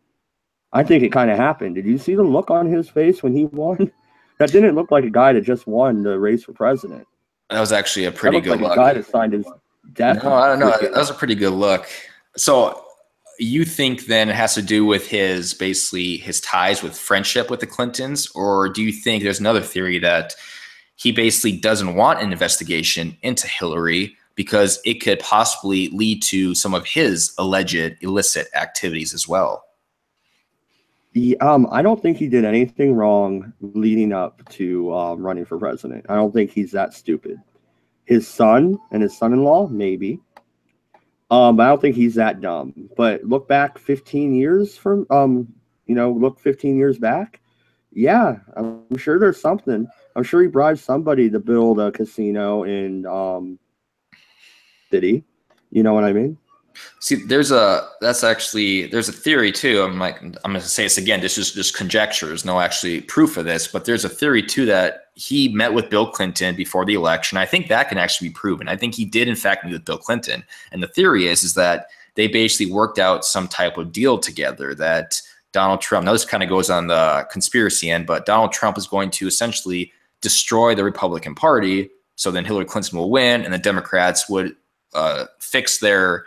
I think it kind of happened. Did you see the look on his face when he won? That didn't look like a guy that just won the race for president. That was actually a pretty good look. A guy that signed his death. No, I don't know. That was a pretty good look. So you think then it has to do with his ties with friendship with the Clintons, or do you think there's another theory that he basically doesn't want an investigation into Hillary because it could possibly lead to some of his alleged illicit activities as well? I don't think he did anything wrong leading up to running for president. I don't think he's that stupid. His son and his son-in-law, maybe. But I don't think he's that dumb. But look back 15 years from, look 15 years back. Yeah, I'm sure there's something. I'm sure he bribed somebody to build a casino in city. You know what I mean? See, there's a theory too. I'm gonna say this again. This is just conjectures, no actually proof of this. But there's a theory too that he met with Bill Clinton before the election. I think that can actually be proven. I think he did in fact meet with Bill Clinton. And the theory is that they basically worked out some type of deal together that Donald Trump. Now this kind of goes on the conspiracy end, but Donald Trump is going to essentially destroy the Republican Party. So then Hillary Clinton will win, and the Democrats would fix their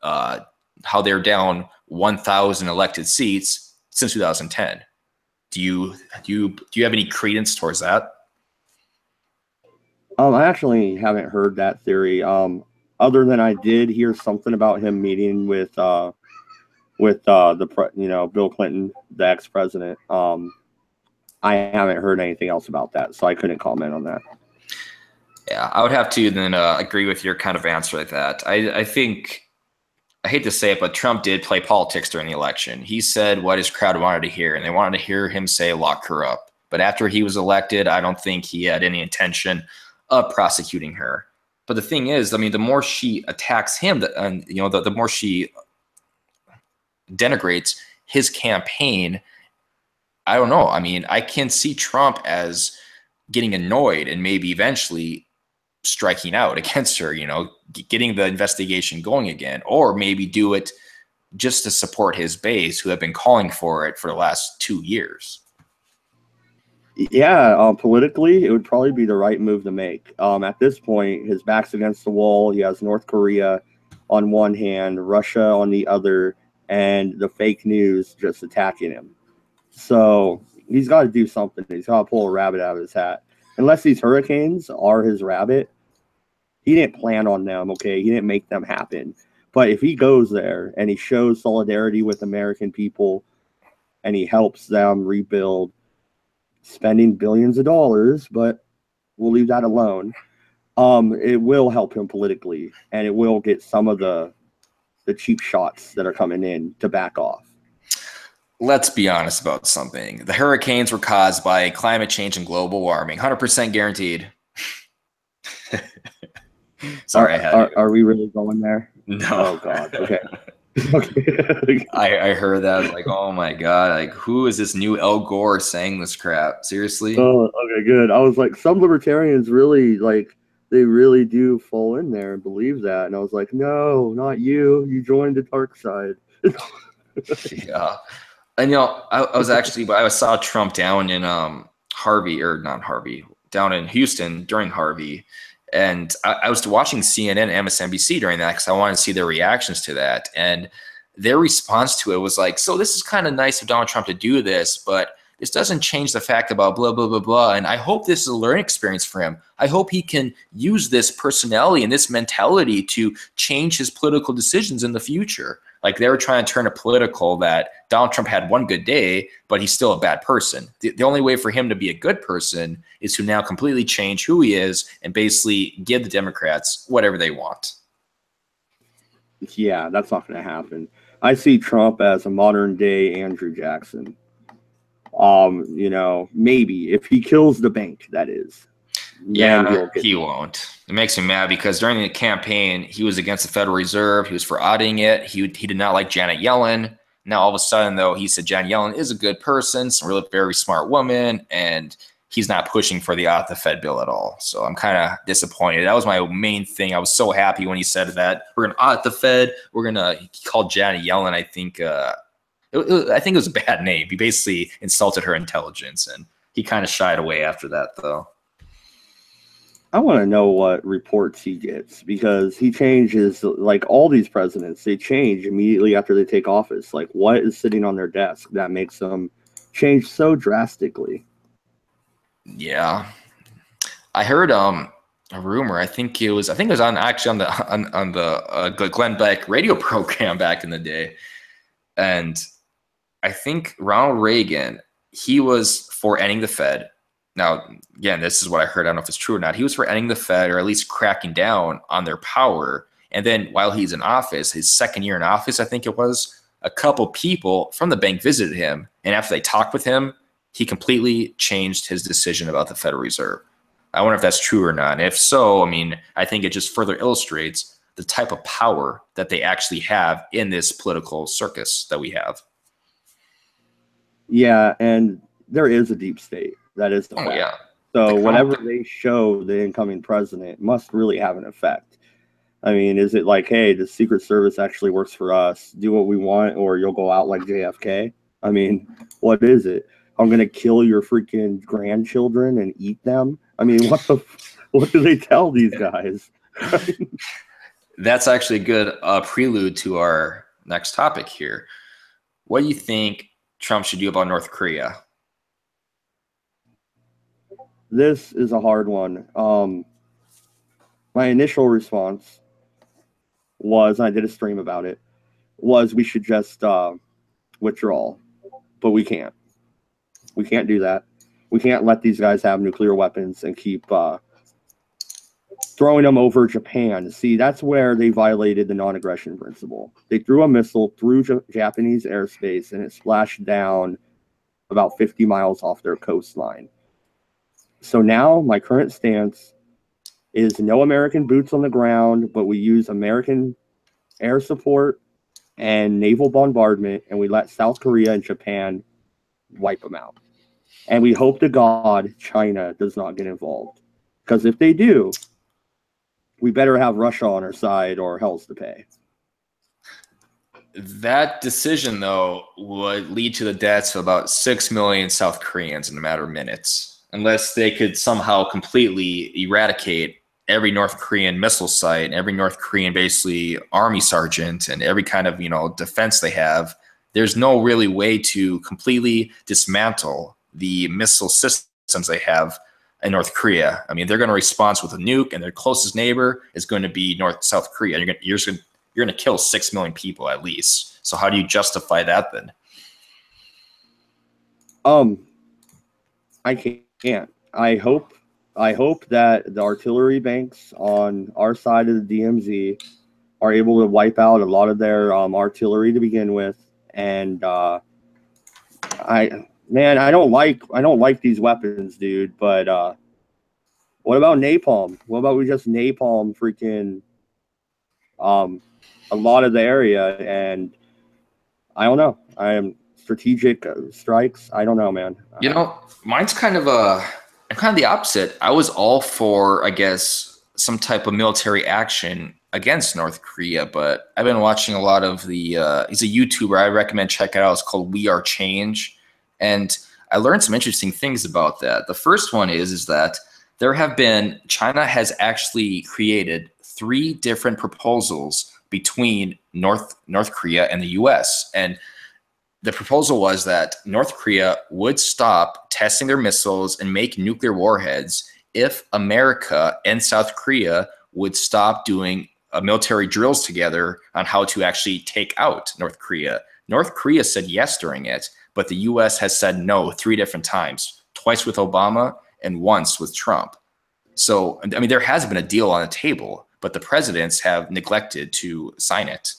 how they're down 1,000 elected seats since 2010. Do you have any credence towards that? I actually haven't heard that theory. Other than I did hear something about him meeting with Bill Clinton, the ex-president. I haven't heard anything else about that, so I couldn't comment on that. Yeah, I would have to then agree with your kind of answer like that. I think, I hate to say it, but Trump did play politics during the election. He said what his crowd wanted to hear, and they wanted to hear him say, lock her up. But after he was elected, I don't think he had any intention of prosecuting her. But the thing is, I mean, the more she attacks him, the more she denigrates his campaign. I don't know. I mean, I can see Trump as getting annoyed and maybe eventually striking out against her, getting the investigation going again, or maybe do it just to support his base who have been calling for it for the last 2 years. Yeah, politically, it would probably be the right move to make. At this point, his back's against the wall. He has North Korea on one hand, Russia on the other, and the fake news just attacking him. So he's got to do something. He's got to pull a rabbit out of his hat. Unless these hurricanes are his rabbit, he didn't plan on them, okay? He didn't make them happen. But if he goes there and he shows solidarity with American people and he helps them rebuild, spending billions of dollars, but we'll leave that alone, it will help him politically, and it will get some of the cheap shots that are coming in to back off. Let's be honest about something. The hurricanes were caused by climate change and global warming. 100% guaranteed. Sorry, are we really going there? No. Oh God. Okay. Okay. I heard that. Like, oh my God. Like, who is this new Al Gore saying this crap? Seriously? Oh, okay, good. I was like, some libertarians really they really do fall in there and believe that. And I was like, no, not you. You joined the dark side. Yeah. And I saw Trump down in down in Houston during Harvey. And I was watching CNN and MSNBC during that because I wanted to see their reactions to that. And their response to it was like, so this is kind of nice of Donald Trump to do this, but this doesn't change the fact about blah, blah, blah, blah. And I hope this is a learning experience for him. I hope he can use this personality and this mentality to change his political decisions in the future. Like they were trying to turn it political that Donald Trump had one good day, but he's still a bad person. The only way for him to be a good person is to now completely change who he is and basically give the Democrats whatever they want. Yeah, that's not going to happen. I see Trump as a modern day Andrew Jackson. Maybe if he kills the bank, that is. Yeah, he won't. It makes me mad because during the campaign, he was against the Federal Reserve. He was for auditing it. He did not like Janet Yellen. Now, all of a sudden, though, he said Janet Yellen is a good person, some really very smart woman, and he's not pushing for the audit the Fed bill at all. So I'm kind of disappointed. That was my main thing. I was so happy when he said that we're going to audit the Fed. He called Janet Yellen, I think it was a bad name. He basically insulted her intelligence, and he kind of shied away after that, though. I want to know what reports he gets because he changes, like all these presidents, they change immediately after they take office. Like what is sitting on their desk that makes them change so drastically? Yeah. I heard a rumor. I think it was on the Glenn Beck radio program back in the day. And I think Ronald Reagan, he was for ending the Fed. Now, again, this is what I heard. I don't know if it's true or not. He was for ending the Fed or at least cracking down on their power. And then while he's in office, his second year in office, I think it was, a couple people from the bank visited him. And after they talked with him, he completely changed his decision about the Federal Reserve. I wonder if that's true or not. And if so, I mean, I think it just further illustrates the type of power that they actually have in this political circus that we have. Yeah, and there is a deep state. That is the fact. Yeah. So whatever they show the incoming president must really have an effect. I mean, is it like, hey, the Secret Service actually works for us, do what we want, or you'll go out like JFK? I mean, what is it? I'm going to kill your freaking grandchildren and eat them? I mean, what do they tell these guys? That's actually a good prelude to our next topic here. What do you think Trump should do about North Korea? This is a hard one. My initial response was, and I did a stream about it, was we should just withdraw. But we can't. We can't do that. We can't let these guys have nuclear weapons and keep throwing them over Japan. See, that's where they violated the non-aggression principle. They threw a missile through Japanese airspace, and it splashed down about 50 miles off their coastline. So now my current stance is no American boots on the ground, but we use American air support and naval bombardment, and we let South Korea and Japan wipe them out. And we hope to God China does not get involved. Because if they do, we better have Russia on our side or hell's to pay. That decision, though, would lead to the deaths of about 6 million South Koreans in a matter of minutes, unless they could somehow completely eradicate every North Korean missile site and every North Korean basically army sergeant and every kind of, defense they have. There's no really way to completely dismantle the missile systems they have in North Korea. I mean, they're going to respond with a nuke, and their closest neighbor is going to be South Korea. You're going to kill 6 million people at least. So how do you justify that then? I can't. I hope that the artillery banks on our side of the DMZ are able to wipe out a lot of their artillery to begin with. And I don't like these weapons, dude. But what about napalm? What about we just napalm freaking a lot of the area? And I don't know. I am strategic strikes. I don't know, man. Mine's kind of the opposite. I was all for, I guess, some type of military action against North Korea, but I've been watching a lot of he's a YouTuber. I recommend check it out. It's called We Are Change. And I learned some interesting things about that. The first one is that China has actually created 3 different proposals between North Korea and the US. And the proposal was that North Korea would stop testing their missiles and make nuclear warheads if America and South Korea would stop doing military drills together on how to actually take out North Korea. North Korea said yes during it, but the US has said no 3 different times, twice with Obama and once with Trump. So, I mean, there has been a deal on the table, but the presidents have neglected to sign it.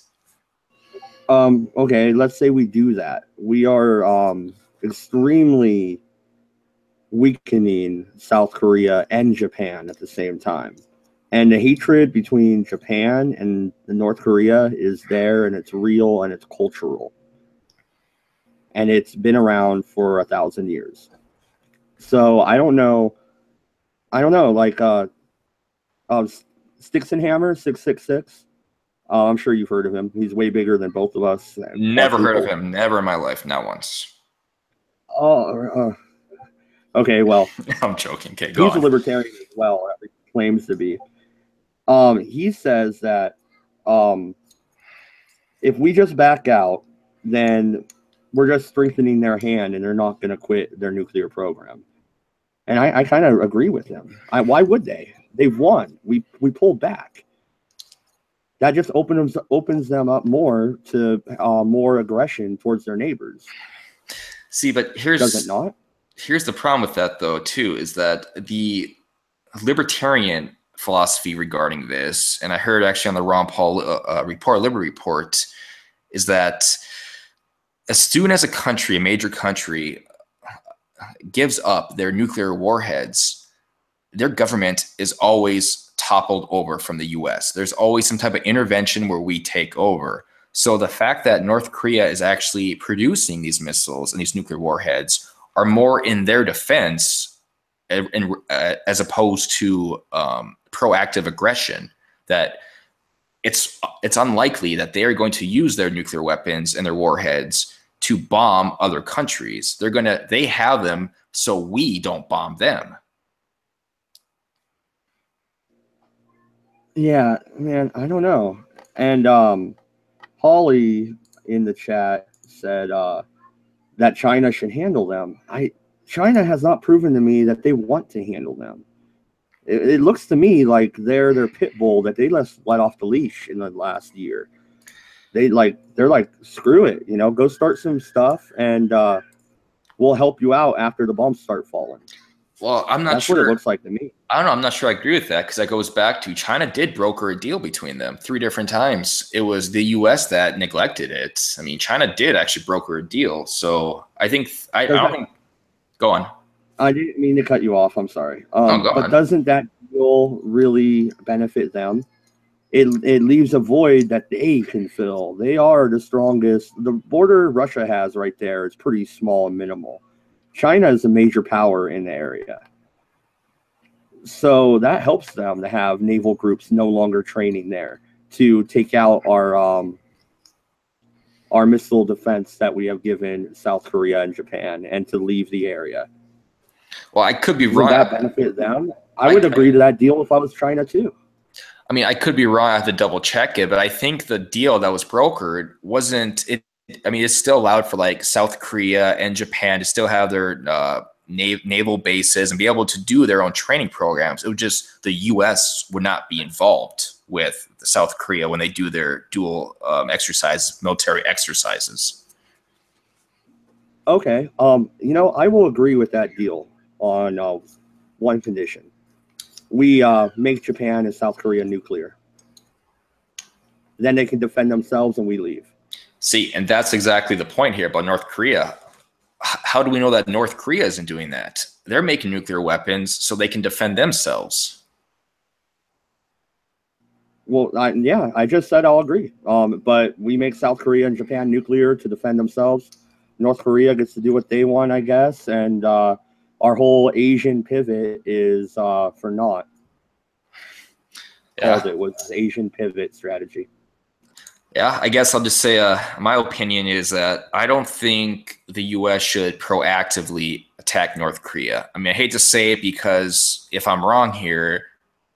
Okay, let's say we do that. We are extremely weakening South Korea and Japan at the same time. And the hatred between Japan and North Korea is there, and it's real, and it's cultural. And it's been around for 1,000 years. So I don't know, like Sticks and Hammer 666. I'm sure you've heard of him. He's way bigger than both of us. Never heard of him. Never in my life. Not once. Oh, okay. Well, I'm joking. Okay, go on. He's a libertarian as well. Or claims to be. He says that if we just back out, then we're just strengthening their hand, and they're not going to quit their nuclear program. And I kind of agree with him. Why would they? They've won. We pulled back. That just opens them up more to more aggression towards their neighbors. See, but does it not? Here's the problem with that, though, too, is that the libertarian philosophy regarding this, and I heard actually on the Ron Paul Liberty Report, is that as soon as a major country, gives up their nuclear warheads, their government is always toppled over from the US. There's always some type of intervention where we take over. So the fact that North Korea is actually producing these missiles and these nuclear warheads are more in their defense as opposed to proactive aggression. That it's unlikely that they are going to use their nuclear weapons and their warheads to bomb other countries. They have them so we don't bomb them. Yeah, man, I don't know. And Holly in the chat said that China should handle them. China has not proven to me that they want to handle them. It looks to me like they're their pit bull that they let off the leash in the last year. They're like, screw it, go start some stuff, and we'll help you out after the bombs start falling. Well, I'm not sure. That's what it looks like to me. I don't know. I'm not sure I agree with that, because that goes back to China did broker a deal between them 3 different times. It was the U.S. that neglected it. I mean, China did actually broker a deal. So I think I don't think. Go on. I didn't mean to cut you off. I'm sorry. Go but on. Doesn't that deal really benefit them? It leaves a void that they can fill. They are the strongest. The border Russia has right there is pretty small and minimal. China is a major power in the area. So that helps them to have naval groups no longer training there to take out our missile defense that we have given South Korea and Japan, and to leave the area. Well, I could be wrong. Would that benefit them? I would agree to that deal if I was China too. I mean, I could be wrong. I have to double check it, but I think the deal that was brokered wasn't it. I mean, it's still allowed for like South Korea and Japan to still have their naval bases and be able to do their own training programs. It would just, the U.S. would not be involved with South Korea when they do their dual military exercises. Okay. I will agree with that deal on one condition. We make Japan and South Korea nuclear. Then they can defend themselves and we leave. See, and that's exactly the point here about North Korea. How do we know that North Korea isn't doing that? They're making nuclear weapons so they can defend themselves. Well, I just said I'll agree. But we make South Korea and Japan nuclear to defend themselves. North Korea gets to do what they want, I guess. And our whole Asian pivot is for naught. Yeah. It was Asian pivot strategy. Yeah, I guess I'll just say my opinion is that I don't think the U.S. should proactively attack North Korea. I mean, I hate to say it, because if I'm wrong here,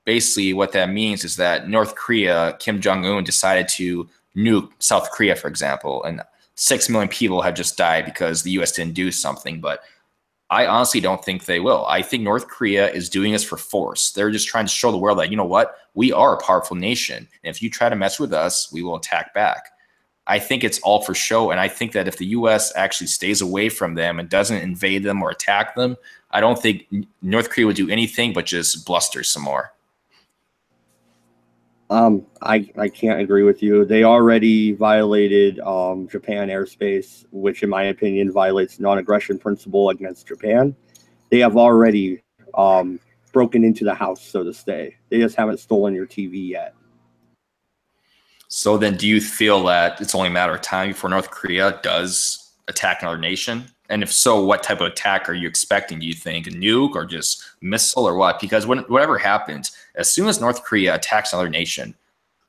basically what that means is that North Korea, Kim Jong-un, decided to nuke South Korea, for example, and 6 million people have just died because the U.S. didn't do something. But I honestly don't think they will. I think North Korea is doing this for force. They're just trying to show the world that, you know what, we are a powerful nation. And if you try to mess with us, we will attack back. I think it's all for show. And I think that if the U.S. actually stays away from them and doesn't invade them or attack them, I don't think North Korea would do anything but just bluster some more. I can't agree with you. They already violated Japan airspace, which in my opinion violates non-aggression principle against Japan. They have already broken into the house, so to say. They just haven't stolen your TV yet. So then do you feel that it's only a matter of time before North Korea does attack another nation? And if so, what type of attack are you expecting? Do you think a nuke or just missile or what? Because whatever happens, as soon as North Korea attacks another nation,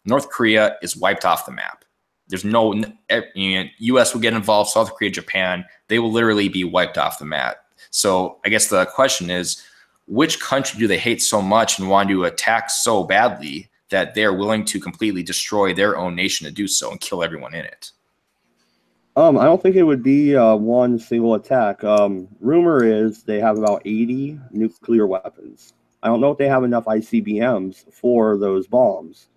North Korea is wiped off the map. There's no U.S. will get involved, South Korea, Japan. They will literally be wiped off the map. So I guess the question is, which country do they hate so much and want to attack so badly that they're willing to completely destroy their own nation to do so and kill everyone in it? I don't think it would be one single attack. Rumor is they have about 80 nuclear weapons. I don't know if they have enough ICBMs for those bombs,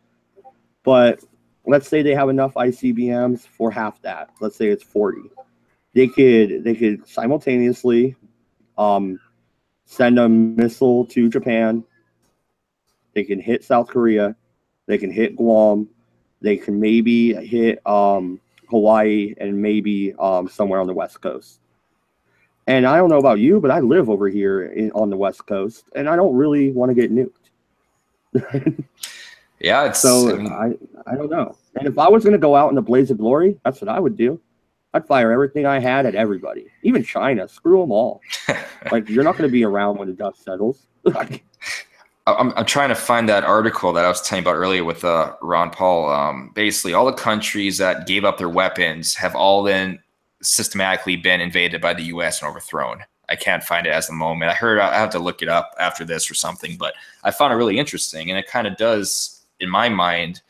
but let's say they have enough ICBMs for half that. Let's say it's 40. They could simultaneously send a missile to Japan. They can hit South Korea. They can hit Guam. They can maybe hit Hawaii and maybe somewhere on the West Coast. And I don't know about you, but I live over here on the West Coast, and I don't really want to get nuked. Yeah, it's. So I mean, I don't know. And if I was going to go out in a blaze of glory, that's what I would do. I'd fire everything I had at everybody, even China. Screw them all. Like, you're not going to be around when the dust settles. I'm trying to find that article that I was telling you about earlier with Ron Paul. Basically, all the countries that gave up their weapons have all then systematically been invaded by the U.S. and overthrown. I can't find it as the moment. I heard I have to look it up after this or something, but I found it really interesting, and it kind of does, in my mind,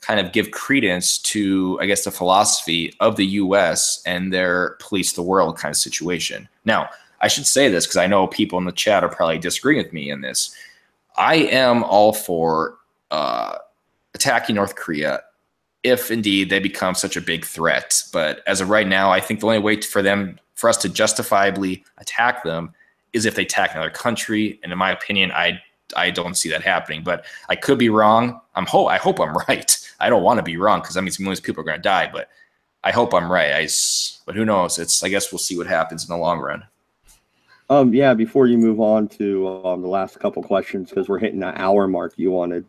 kind of give credence to, I guess, the philosophy of the U.S. and their police the world kind of situation. Now, I should say this because I know people in the chat are probably disagreeing with me in this. I am all for attacking North Korea if indeed they become such a big threat. But as of right now, I think the only way for us to justifiably attack them is if they attack another country. And in my opinion, I don't see that happening. But I could be wrong. I hope I'm right. I don't want to be wrong because that means millions of people are going to die. But I hope I'm right. But who knows? I guess we'll see what happens in the long run. Yeah, before you move on to the last couple questions, because we're hitting that hour mark you wanted.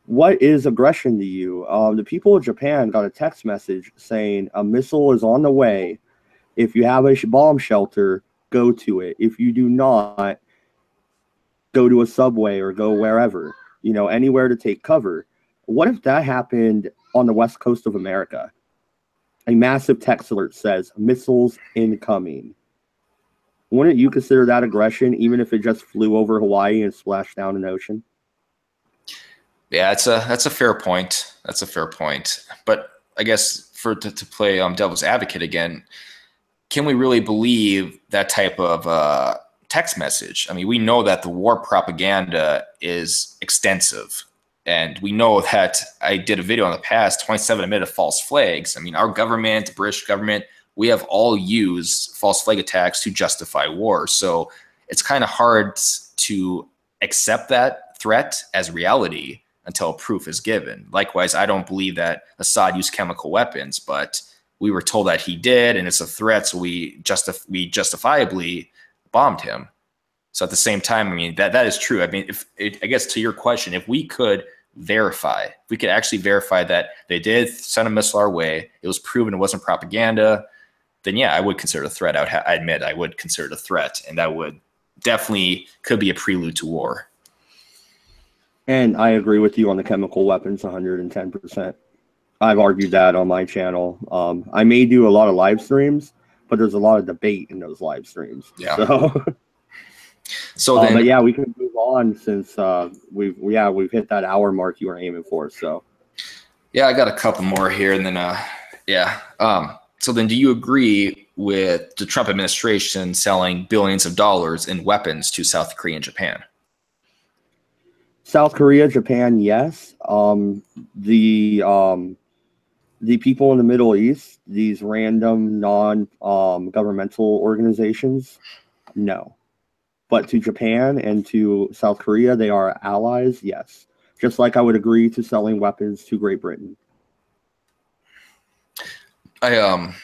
What is aggression to you? The people of Japan got a text message saying a missile is on the way. If you have a bomb shelter, go to it. If you do not, go to a subway or go wherever, anywhere to take cover. What if that happened on the west coast of America? A massive text alert says missiles incoming. Wouldn't you consider that aggression, even if it just flew over Hawaii and splashed down an ocean? Yeah, that's a fair point. That's a fair point. But I guess to play devil's advocate again, can we really believe that type of text message? I mean, we know that the war propaganda is extensive. And we know that I did a video in the past, 27 admitted false flags. I mean, our government, British government, we have all used false flag attacks to justify war. So it's kind of hard to accept that threat as reality until proof is given. Likewise, I don't believe that Assad used chemical weapons, but we were told that he did, and it's a threat, so we justifiably bombed him. So at the same time, I mean, that is true. I mean, I guess to your question, if we could actually verify that they did send a missile our way, it was proven it wasn't propaganda, then yeah, I would consider it a threat. I admit I would consider it a threat, and that would definitely could be a prelude to war. And I agree with you on the chemical weapons 110%. I've argued that on my channel. I may do a lot of live streams, but there's a lot of debate in those live streams. Yeah. So then, but yeah, we can move on since we've hit that hour mark you were aiming for. So yeah, I got a couple more here, and then so then, do you agree with the Trump administration selling billions of dollars in weapons to South Korea and Japan? South Korea, Japan, yes. The people in the Middle East, these random non-governmental organizations, no. But to Japan and to South Korea, they are allies, yes. Just like I would agree to selling weapons to Great Britain. I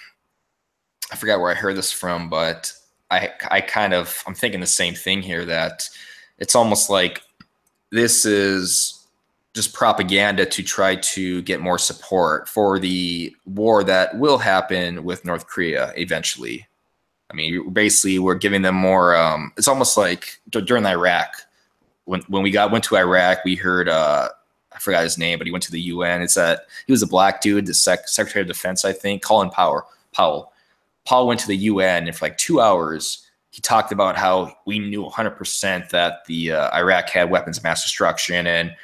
forgot where I heard this from, but I'm thinking the same thing here, that it's almost like this is just propaganda to try to get more support for the war that will happen with North Korea eventually. I mean, basically, we're giving them more. It's almost like during Iraq, when we went to Iraq, we heard I forgot his name, but he went to the UN. He was a black dude, the Secretary of Defense, I think, Colin Powell. Paul went to the UN, and for like 2 hours, he talked about how we knew 100% that the Iraq had weapons of mass destruction, and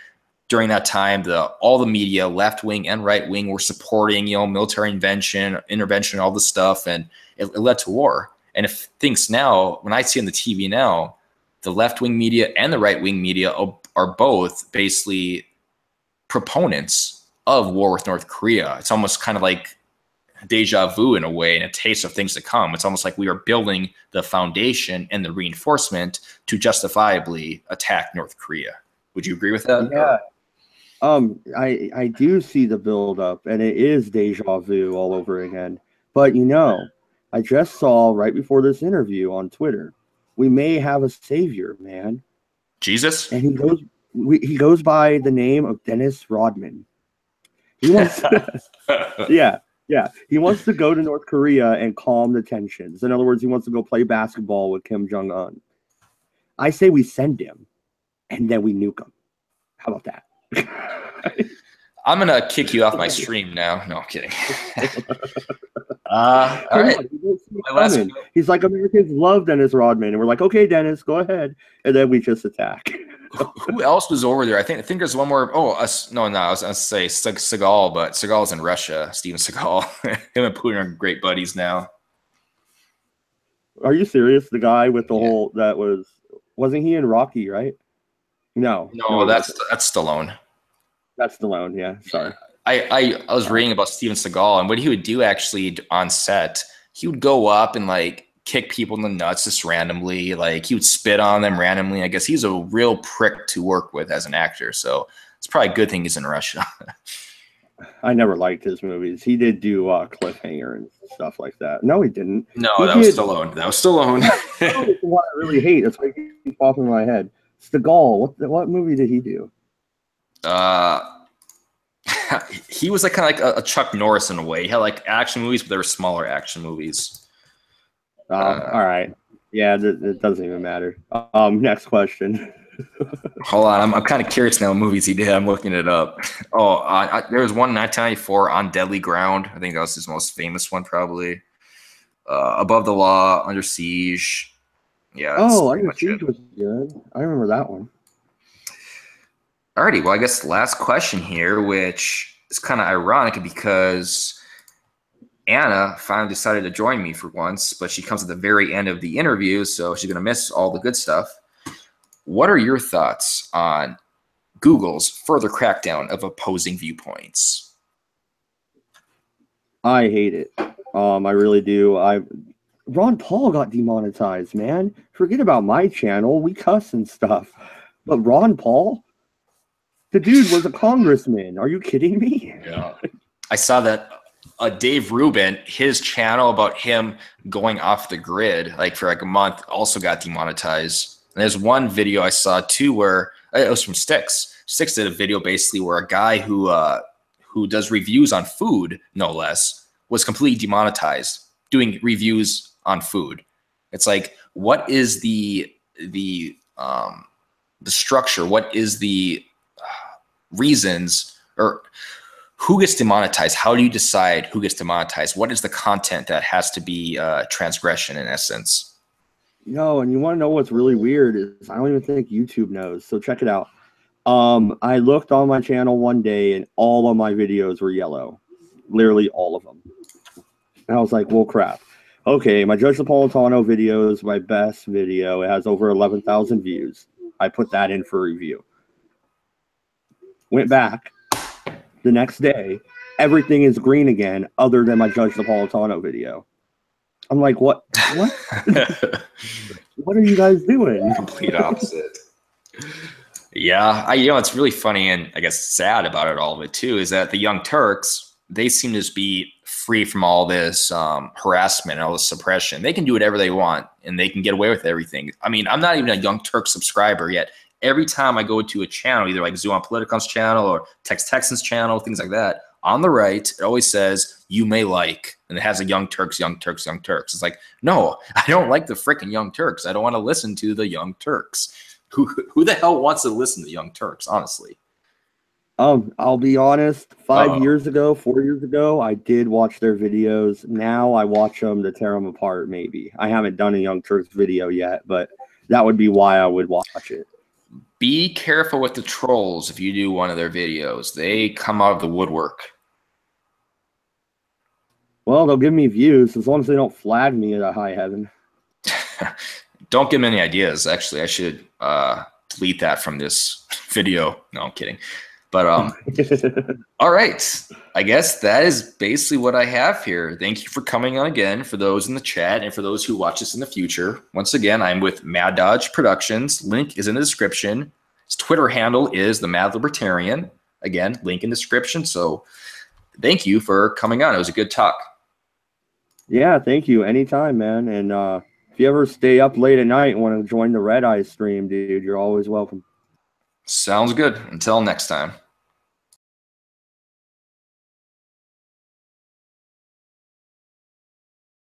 during that time, all the media, left wing and right wing, were supporting military intervention, all this stuff, and it led to war. And if things now, when I see on the TV now, the left wing media and the right wing media are both basically proponents of war with North Korea. It's almost kind of like deja vu in a way, and a taste of things to come. It's almost like we are building the foundation and the reinforcement to justifiably attack North Korea. Would you agree with that? Yeah. I do see the build up, and it is deja vu all over again. But I just saw right before this interview on Twitter, we may have a savior, man. Jesus? And he goes by the name of Dennis Rodman. He wants yeah, yeah. He wants to go to North Korea and calm the tensions. In other words, he wants to go play basketball with Kim Jong Un. I say we send him and then we nuke him. How about that? I'm gonna kick you off my stream now. No, I'm kidding. All right. He's like, Americans love Dennis Rodman, and we're like, okay, Dennis, go ahead, and then we just attack. Who else was over there? I think there's one more. Oh, no, I was gonna say Seagal, but Seagal's in Russia. Steven Seagal. Him and Putin are great buddies now. Are you serious? The guy with the whole wasn't he in Rocky, right? No, that's Stallone. That's Stallone. Yeah, sorry. I was reading about Steven Seagal, and what he would do actually on set, he would go up and like kick people in the nuts just randomly. Like he would spit on them randomly. I guess he's a real prick to work with as an actor. So it's probably a good thing he's in Russia. I never liked his movies. He did do Cliffhanger and stuff like that. No, he didn't. No, that was Stallone. That was Stallone. That's what I really hate. That's why he keeps popping in my head. Seagal. What movie did he do? He was like kind of like a Chuck Norris in a way. He had like action movies, but they were smaller action movies. All right. Yeah, it doesn't even matter. Next question. Hold on, I'm kind of curious now what movies he did. I'm looking it up. There was one in 1994, On Deadly Ground. I think that was his most famous one, probably. Above the Law, Under Siege. Yeah. Under Siege was good. I remember that one. Alrighty, well, I guess the last question here, which is kind of ironic because Anna finally decided to join me for once, but she comes at the very end of the interview, so she's going to miss all the good stuff. What are your thoughts on Google's further crackdown of opposing viewpoints? I hate it. I really do. Ron Paul got demonetized, man. Forget about my channel. We cuss and stuff. But Ron Paul? The dude was a congressman. Are you kidding me? Yeah. I saw that Dave Rubin, his channel about him going off the grid, like for like a month, also got demonetized. And there's one video I saw too where it was from Styx. Styx did a video basically where a guy who does reviews on food, no less, was completely demonetized doing reviews on food. It's like, what is the structure? What is the reasons, or who gets demonetized? How do you decide who gets demonetized? What is the content that has to be transgression in essence? No, and you want to know what's really weird is I don't even think YouTube knows. So check it out. I looked on my channel one day and all of my videos were yellow. Literally all of them. And I was like, well, crap. Okay, my Judge Napolitano video is my best video. It has over 11,000 views. I put that in for review. Went back the next day. Everything is green again other than my Judge Napolitano video. I'm like, what? What are you guys doing? Complete opposite. Yeah, it's really funny and I guess sad about it, all of it too, is that the Young Turks, they seem to just be free from all this harassment and all this suppression. They can do whatever they want and they can get away with everything. I mean, I'm not even a Young Turk subscriber yet. Every time I go to a channel, either like Zoo on Politicon's channel or Texans channel, things like that, on the right, it always says, you may like, and it has a Young Turks, Young Turks, Young Turks. It's like, no, I don't like the freaking Young Turks. I don't want to listen to the Young Turks. Who the hell wants to listen to Young Turks, honestly? I'll be honest, 4 years ago, I did watch their videos. Now I watch them to tear them apart, maybe. I haven't done a Young Turks video yet, but that would be why I would watch it. Be careful with the trolls if you do one of their videos. They come out of the woodwork. Well, they'll give me views as long as they don't flag me at a high heaven. Don't give them any ideas. Actually, I should delete that from this video. No, I'm kidding. But all right. I guess that is basically what I have here. Thank you for coming on again, for those in the chat and for those who watch this in the future. Once again, I'm with Maddodge Productions. Link is in the description. His Twitter handle is the Mad Libertarian. Again, link in the description. So thank you for coming on. It was a good talk. Yeah, thank you. Anytime, man. And if you ever stay up late at night and want to join the Red Eye stream, dude, you're always welcome. Sounds good. Until next time.